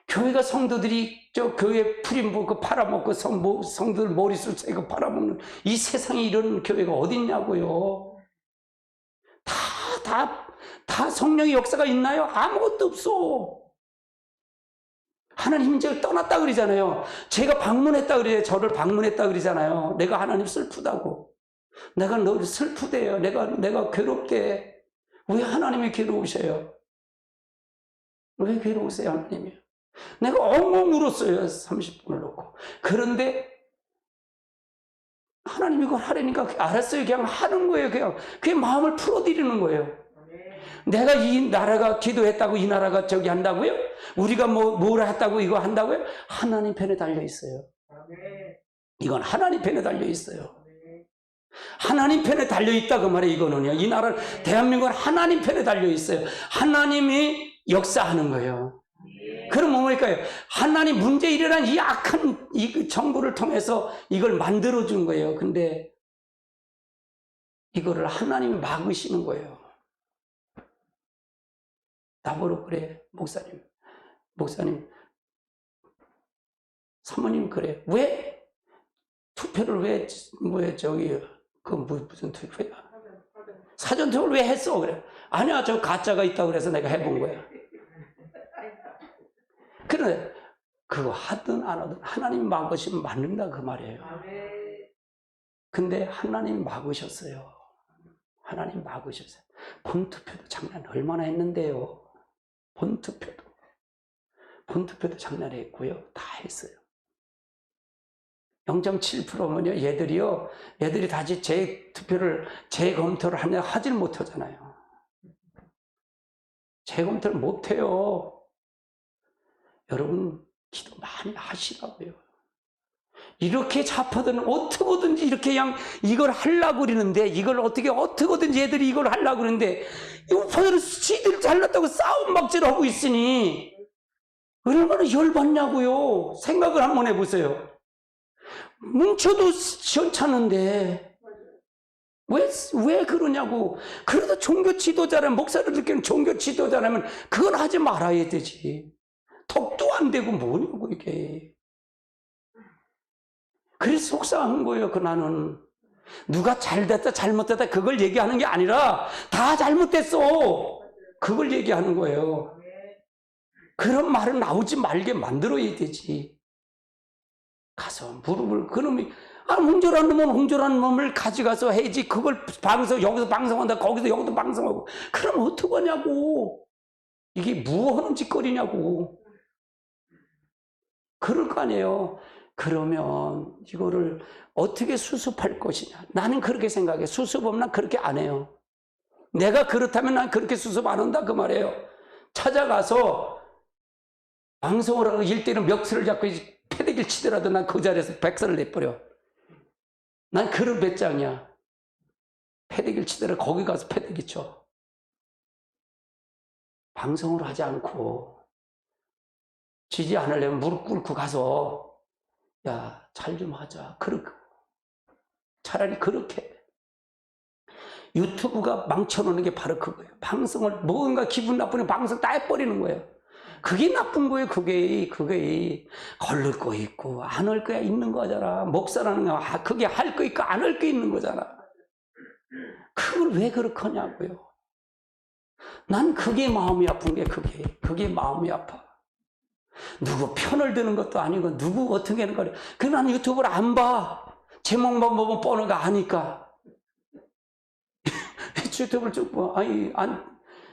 교회가 성도들이 교회 풀인부 팔아먹고 성도들 머리숱 새고 팔아먹는 이 세상에 이런 교회가 어딨냐고요. 다 다 성령의 역사가 있나요? 아무것도 없어. 하나님 이제 떠났다 그러잖아요. 제가 방문했다 그래요. 저를 방문했다 그러잖아요. 내가 하나님 슬프다고. 내가 너 슬프대요. 내가 괴롭대. 왜 하나님이 괴로우셔요? 왜 괴로우세요, 하나님이? 내가 엉엉 울었어요. 30분을 놓고. 그런데 하나님이 그걸 하려니까 알았어요. 그냥 하는 거예요. 그냥 마음을 풀어드리는 거예요. 내가 이 나라가 기도했다고 이 나라가 저기 한다고요? 우리가 뭘 했다고 이거 한다고요? 하나님 편에 달려 있어요. 이건 하나님 편에 달려 있어요. 하나님 편에 달려 있다 그 말이에요. 이거는요. 이 나라 대한민국은 하나님 편에 달려 있어요. 하나님이 역사하는 거예요. 그럼 뭡니까요? 하나님 문제 일어난 이 악한 이 정부를 통해서 이걸 만들어 준 거예요. 근데 이거를 하나님이 막으시는 거예요. 나보러 그래, 목사님, 사모님 그래. 왜 투표를 무슨 투표야? 사전 투표를 왜 했어? 그래. 아니야, 저 가짜가 있다고 그래서 내가 해본 거야. 그래, 그거 하든 안 하든 하나님 막으시면 맞는다 그 말이에요. 근데 하나님 막으셨어요. 하나님 막으셨어요. 본투표도 장난 얼마나 했는데요. 본투표도 장난에 했고요. 다 했어요. 0.7%면요, 얘들이 다시 재검토를 하질 못하잖아요. 재검토를 못해요. 여러분, 기도 많이 하시라고요. 이렇게 잡혀든 어떻게든지 이렇게 그냥 이걸 하려고 그러는데, 이걸 어떻게든지 얘들이 이걸 하려고 그러는데, 우파들은 지들 잘났다고 싸움박질 하고 있으니, 얼마나 열받냐고요. 생각을 한번 해보세요. 뭉쳐도 시원찮은데, 왜 그러냐고. 그래도 종교 지도자라면, 목사들끼리는 종교 지도자라면, 그건 하지 말아야 되지. 덕도 안 되고 뭐냐고, 이게. 그래서 속상한 거예요, 나는. 누가 잘됐다, 잘못됐다, 그걸 얘기하는 게 아니라, 다 잘못됐어. 그걸 얘기하는 거예요. 그런 말은 나오지 말게 만들어야 되지. 가서 무릎을, 그놈이, 홍조라는 놈은 홍조라는 놈을 가져가서 해야지. 그걸 여기서 방송한다, 여기도 방송하고. 그럼 어떡하냐고. 이게 무엇하는 짓거리냐고. 그럴 거 아니에요. 그러면 이거를 어떻게 수습할 것이냐. 나는 그렇게 생각해. 수습은 난 그렇게 안 해요. 내가 그렇다면 난 그렇게 수습 안 한다 그 말이에요. 찾아가서 방송을 하고 일대는 멱살을 잡고 패대기를 치더라도 난 그 자리에서 백살을 내버려. 난 그런 배짱이야. 패대기를 치더라도 거기 가서 패대기 쳐. 방송을 하지 않고 지지 않으려면 무릎 꿇고 가서 야, 잘 좀 하자. 차라리 그렇게. 유튜브가 망쳐놓는 게 바로 그거예요. 방송을 뭔가 기분 나쁘면 방송 다 해버리는 거예요. 그게 나쁜 거예요. 그게 걸릴 거 있고 안 할 거야 있는 거잖아. 목사라는 거 그게 할 거 있고 안 할 거 있는 거잖아. 그걸 왜 그렇게 하냐고요. 난 그게 마음이 아픈 게 그게 마음이 아파. 누구 편을 드는 것도 아니고 누구 어떻게 하는 거래. 그럼 난 유튜브를 안 봐. 제목만 보면 뻔하가 아니까. 유튜브를 쭉 봐.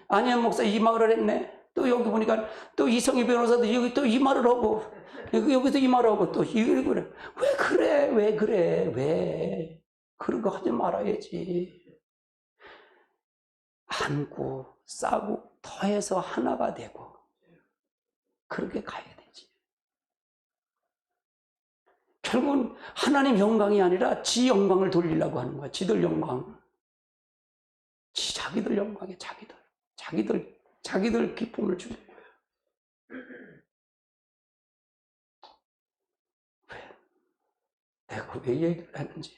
아니야 목사 이 말을 했네. 또 여기 보니까 또 이성희 변호사도 여기 또 이 말을 하고 여기서 이 말을 하고 또 이걸 그래. 왜 그래. 그런 거 하지 말아야지. 안고 싸고 더해서 하나가 되고 그렇게 가야 되지. 결국은 하나님 영광이 아니라 지 영광을 돌리려고 하는 거야. 지들 영광. 자기들 영광에 자기들 기쁨을 주는 거예요. 내가 왜 얘기를 했는지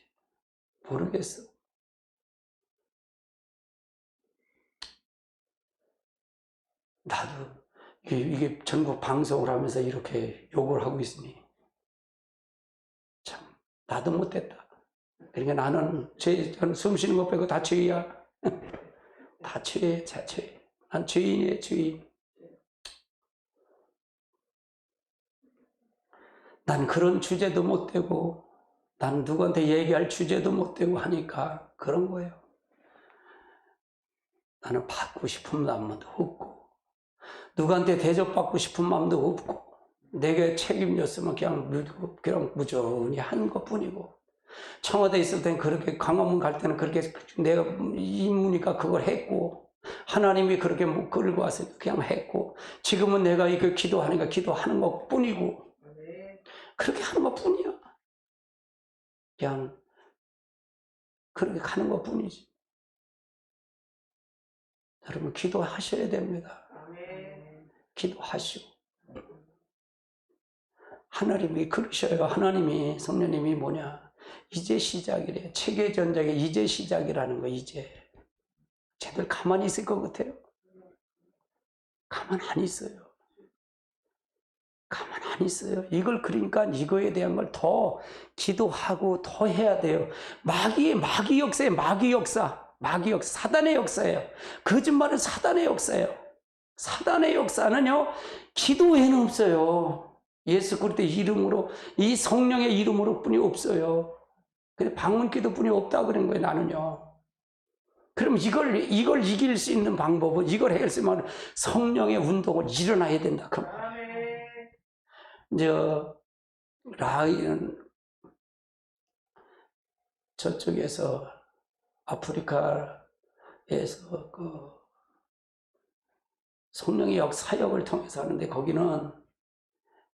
모르겠어. 나도 이게 전국 방송을 하면서 이렇게 욕을 하고 있으니 참 나도 못했다. 그러니까 나는 숨 쉬는 것 빼고 다 죄야. 다 죄, 자죄. 난 죄인이에요, 죄인. 난 그런 주제도 못 되고, 난 누구한테 얘기할 주제도 못 되고 하니까 그런 거예요. 나는 받고 싶은 마음도 없고, 누구한테 대접받고 싶은 마음도 없고, 내게 책임졌으면 그냥 무조건히 한 것 뿐이고, 청와대에 있을 땐 그렇게, 광화문 갈 때는 그렇게 내가 임무니까 그걸 했고, 하나님이 그렇게 끌고 와서 그냥 했고, 지금은 내가 이거 기도하니까 기도하는 것 뿐이고, 그렇게 하는 것 뿐이야. 그냥 그렇게 가는 것 뿐이지. 여러분, 기도하셔야 됩니다. 기도하시고. 하나님이 그러셔요. 하나님이, 성령님이 뭐냐. 이제 시작이래. 체계전쟁의 이제 시작이라는 거, 이제. 쟤들 가만히 있을 것 같아요? 가만 안 있어요. 가만 안 있어요. 이걸 그러니까 이거에 대한 걸 더 기도하고 더 해야 돼요. 마귀 역사예요. 마귀 역사. 사단의 역사예요. 거짓말은 사단의 역사예요. 사단의 역사는요, 기도 외에는 없어요. 예수 그리스도의 이름으로, 이 성령의 이름으로 뿐이 없어요. 근데 방문 기도뿐이 없다 그런 거예요, 나는요. 그럼 이걸 이길 수 있는 방법은, 이걸 해결했으면 성령의 운동을 일어나야 된다. 그 라이언, 저쪽에서, 아프리카에서 성령의 사역을 통해서 하는데, 거기는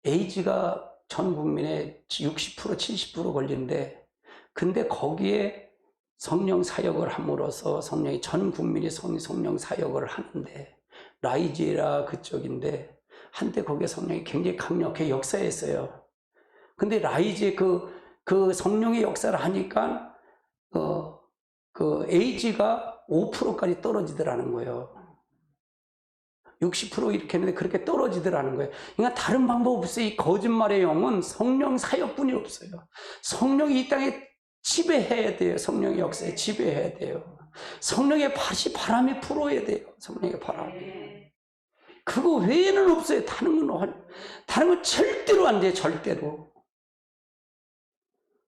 에이즈가 전 국민의 60%, 70% 걸리는데, 근데 거기에 성령 사역을 함으로써 성령이 전 국민이 성령 사역을 하는데, 라이지라 그쪽인데, 한때 거기에 성령이 굉장히 강력하게 역사했어요. 근데 라이지의 그 성령의 역사를 하니까, 그 에이지가 5%까지 떨어지더라는 거예요. 60% 이렇게 했는데 그렇게 떨어지더라는 거예요. 그러니까 다른 방법 없어요. 이 거짓말의 영은 성령 사역뿐이 없어요. 성령이 이 땅에 지배해야 돼요. 성령의 역사에 지배해야 돼요. 성령의 바람이 불어야 돼요. 성령의 바람이. 그거 외에는 없어요. 다른 건 절대로 안 돼요.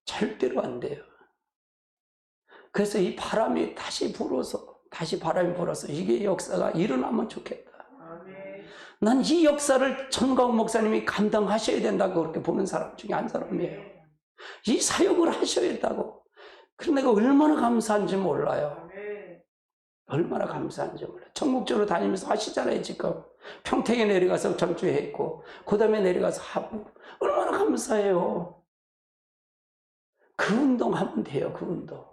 절대로 안 돼요. 그래서 이 바람이 다시 불어서 이게 역사가 일어나면 좋겠다. 난 이 역사를 전광훈 목사님이 감당하셔야 된다고 그렇게 보는 사람 중에 한 사람이에요. 이 사역을 하셔야 된다고. 그런데 내가 얼마나 감사한지 몰라요. 얼마나 감사한지 몰라요. 전국적으로 다니면서 하시잖아요, 지금. 평택에 내려가서 전주했고, 그 다음에 내려가서 하고. 얼마나 감사해요. 그 운동하면 돼요, 그 운동.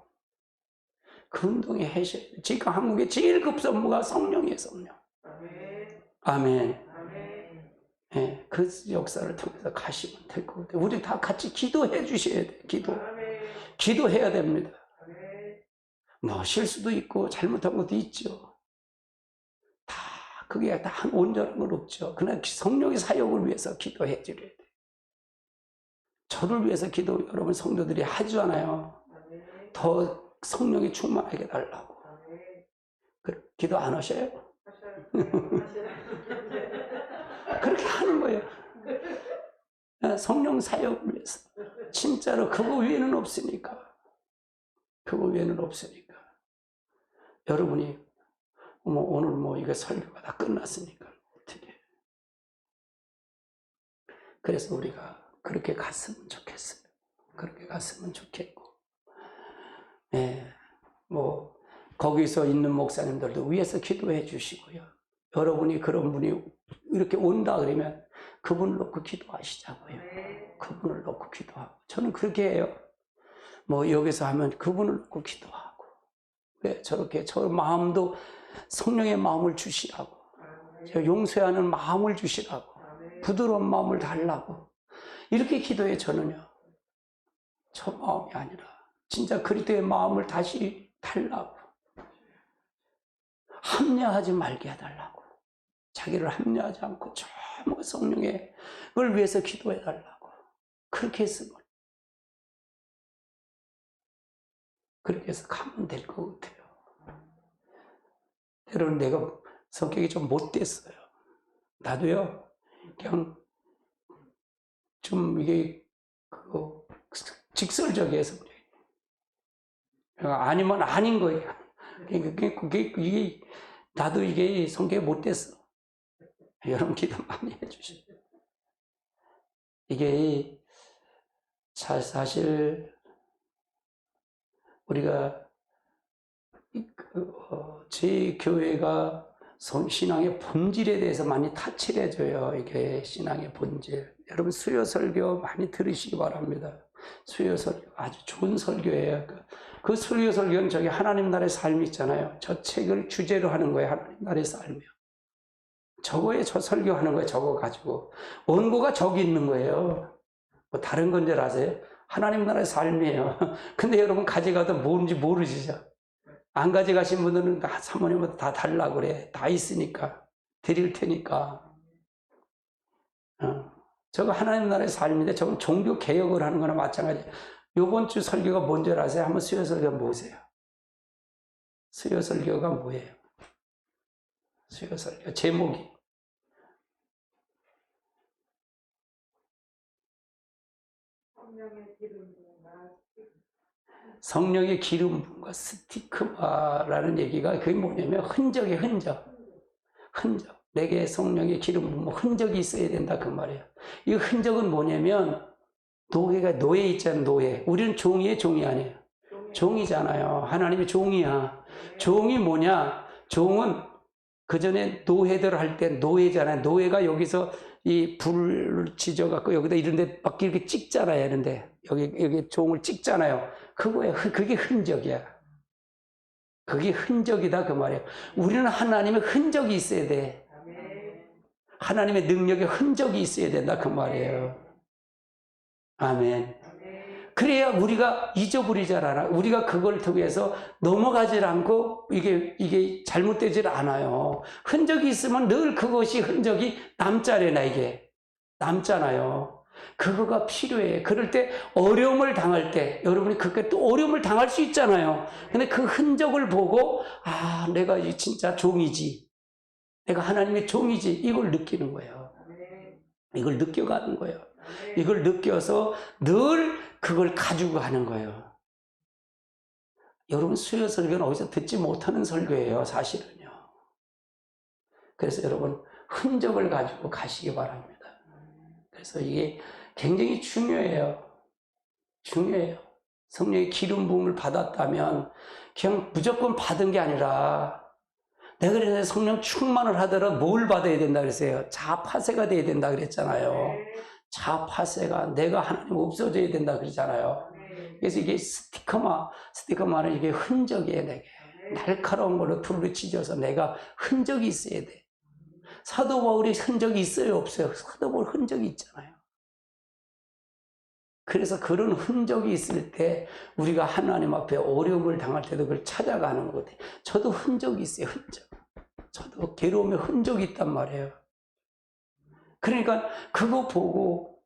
그 운동에 하셔야 돼요. 지금 한국의 제일 급선무가 성령이에요, 성령. 아멘. 예, 그 역사를 통해서 가시면 될 것 같아요. 우리 다 같이 기도해 주셔야 돼요. 기도해야 됩니다. 뭐 실수도 있고 잘못한 것도 있죠. 그게 다 온전한 건 없죠. 그러나 성령의 사역을 위해서 기도해 드려야 돼요. 저를 위해서 기도 여러분 성도들이 하잖아요. 더 성령이 충만하게 해달라고. 기도 안 하셔요? 그렇게 하는 거예요. 성령 사역을 위해서. 진짜로 그거 외에는 없으니까. 여러분이 오늘 이거 설교가 다 끝났으니까 어떻게? 그래서 우리가 그렇게 갔으면 좋겠어요. 그렇게 갔으면 좋겠고, 거기서 있는 목사님들도 위에서 기도해 주시고요. 여러분이 그런 분이 이렇게 온다 그러면 그분을 놓고 기도하시자고요. 그분을 놓고 기도하고. 저는 그렇게 해요. 여기서 하면 그분을 놓고 기도하고. 왜 저렇게 저 마음도 성령의 마음을 주시라고. 용서하는 마음을 주시라고. 부드러운 마음을 달라고. 이렇게 기도해 저는요. 저 마음이 아니라 진짜 그리스도의 마음을 다시 달라고. 합리화하지 말게 해달라고. 자기를 합리화하지 않고 전부 성령의 걸 위해서 기도해 달라고. 그렇게 했으면 그렇게 해서 가면 될 것 같아요. 때로는 내가 성격이 좀 못됐어요. 나도요, 그냥 좀 이게 직설적이어서 그래요. 아니면 아닌 거예요. 이게 나도 이게 성격이 못됐어. 여러분 기도 많이 해주시죠. 이게 사실 우리가 제 교회가 신앙의 본질에 대해서 많이 타치를 해줘요. 이게 신앙의 본질. 여러분 수요 설교 많이 들으시기 바랍니다. 수요 설교 아주 좋은 설교예요. 그 수요 설교는 저기 하나님 나라의 삶이 있잖아요. 저 책을 주제로 하는 거예요. 하나님 나라의 삶이요. 저거에 저 설교하는 거예요. 저거 가지고 원고가 저기 있는 거예요. 뭐 다른 건 줄 아세요? 하나님 나라의 삶이에요. 근데 여러분 가져가도 뭔지 모르시죠? 안 가져가신 분들은 다 사모님한테 다 달라고 그래. 다 있으니까. 드릴 테니까. 저거 하나님 나라의 삶인데 저건 종교 개혁을 하는 거나 마찬가지예요. 요번 주 설교가 뭔지 아세요? 한번 수요 설교 보세요. 수요 설교가 뭐예요? 수요 설교 제목이 성령의 기름 부음과 스티크마라는 얘기가 그게 뭐냐면 흔적이에요. 흔적. 내게 성령의 기름 부음 흔적이 있어야 된다 그 말이에요. 이 흔적은 뭐냐면 노예 있잖아요. 노예. 우리는 종이에요, 종이 아니에요. 종이잖아요. 하나님이 종이야. 종이 뭐냐? 종은 그 전에 노예들 할 때 노예잖아요. 노예가 여기서 이 불을 지져갖고 여기다 이런데 막 이렇게 찍잖아요. 이런데 여기 종을 찍잖아요. 그게 흔적이야. 그게 흔적이다 그 말이에요. 우리는 하나님의 흔적이 있어야 돼. 하나님의 능력의 흔적이 있어야 된다 그 말이에요. 아멘. 그래야 우리가 잊어버리질 않아. 우리가 그걸 통해서 넘어가질 않고 이게 잘못되질 않아요. 흔적이 있으면 늘 그것이 흔적이 남잖아요. 이게 남잖아요. 그거가 필요해. 그럴 때 어려움을 당할 때 여러분이 그렇게 또 어려움을 당할 수 있잖아요. 근데 그 흔적을 보고 아 내가 진짜 종이지. 내가 하나님의 종이지. 이걸 느끼는 거예요. 이걸 느껴가는 거예요. 이걸 느껴서 늘 그걸 가지고 가는 거예요. 여러분 수요 설교는 어디서 듣지 못하는 설교예요. 사실은요. 그래서 여러분 흔적을 가지고 가시기 바랍니다. 그래서 이게 굉장히 중요해요. 성령의 기름 부음을 받았다면 그냥 무조건 받은 게 아니라 내가 그래서 성령 충만을 하더라도 뭘 받아야 된다 그랬어요? 자파세가 돼야 된다 그랬잖아요. 자파세가 내가 하나님 없어져야 된다 그러잖아요. 그래서 이게 스티커마는 이게 흔적이에요. 내게 날카로운 걸로 불을 찢어서 내가 흔적이 있어야 돼. 사도 바울이 흔적이 있어요 없어요? 사도 바울 흔적이 있잖아요. 그래서 그런 흔적이 있을 때 우리가 하나님 앞에 어려움을 당할 때도 그걸 찾아가는 것 같아요. 저도 흔적이 있어요. 저도 괴로움의 흔적이 있단 말이에요. 그러니까 그거 보고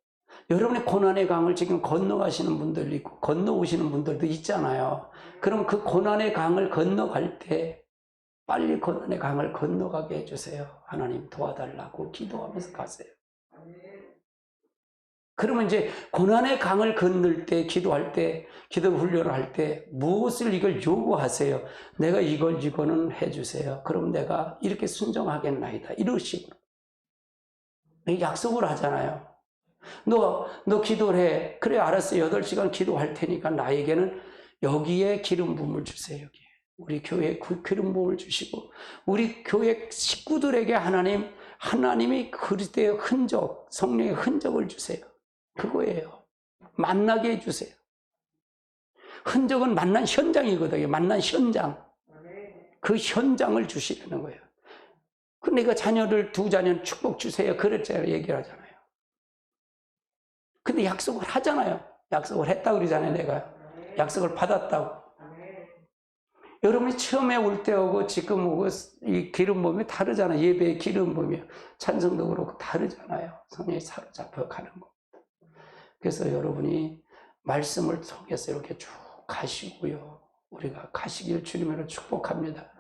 여러분의 고난의 강을 지금 건너가시는 분들도 있고 건너오시는 분들도 있잖아요. 그럼 그 고난의 강을 건너갈 때 빨리 고난의 강을 건너가게 해주세요. 하나님 도와달라고 기도하면서 가세요. 그러면 이제 고난의 강을 건널 때, 기도할 때, 기도 훈련을 할 때 무엇을 이걸 요구하세요? 내가 이거는 해주세요. 그럼 내가 이렇게 순종하겠나이다. 이런 식으로. 약속을 하잖아요. 너 기도를 해. 그래, 알았어. 8시간 기도할 테니까 나에게는 여기에 기름 부음을 주세요. 여기에. 우리 교회에 기름 부음을 주시고, 우리 교회 식구들에게 하나님이 그리스도의 흔적, 성령의 흔적을 주세요. 그거예요. 만나게 해주세요. 흔적은 만난 현장이거든요. 만난 현장. 그 현장을 주시려는 거예요. 내가 두 자녀는 축복 주세요. 그랬잖아요. 얘기를 하잖아요. 근데 약속을 하잖아요. 약속을 했다고 그러잖아요. 내가. 약속을 받았다고. 여러분이 처음에 올 때하고 지금 오고 이 기름 부음이 다르잖아요. 예배의 기름 부음이 찬송도 그렇고 다르잖아요. 성령이 사로잡혀 가는 거. 그래서 여러분이 말씀을 통해서 이렇게 쭉 가시고요. 우리가 가시길 주님으로 축복합니다.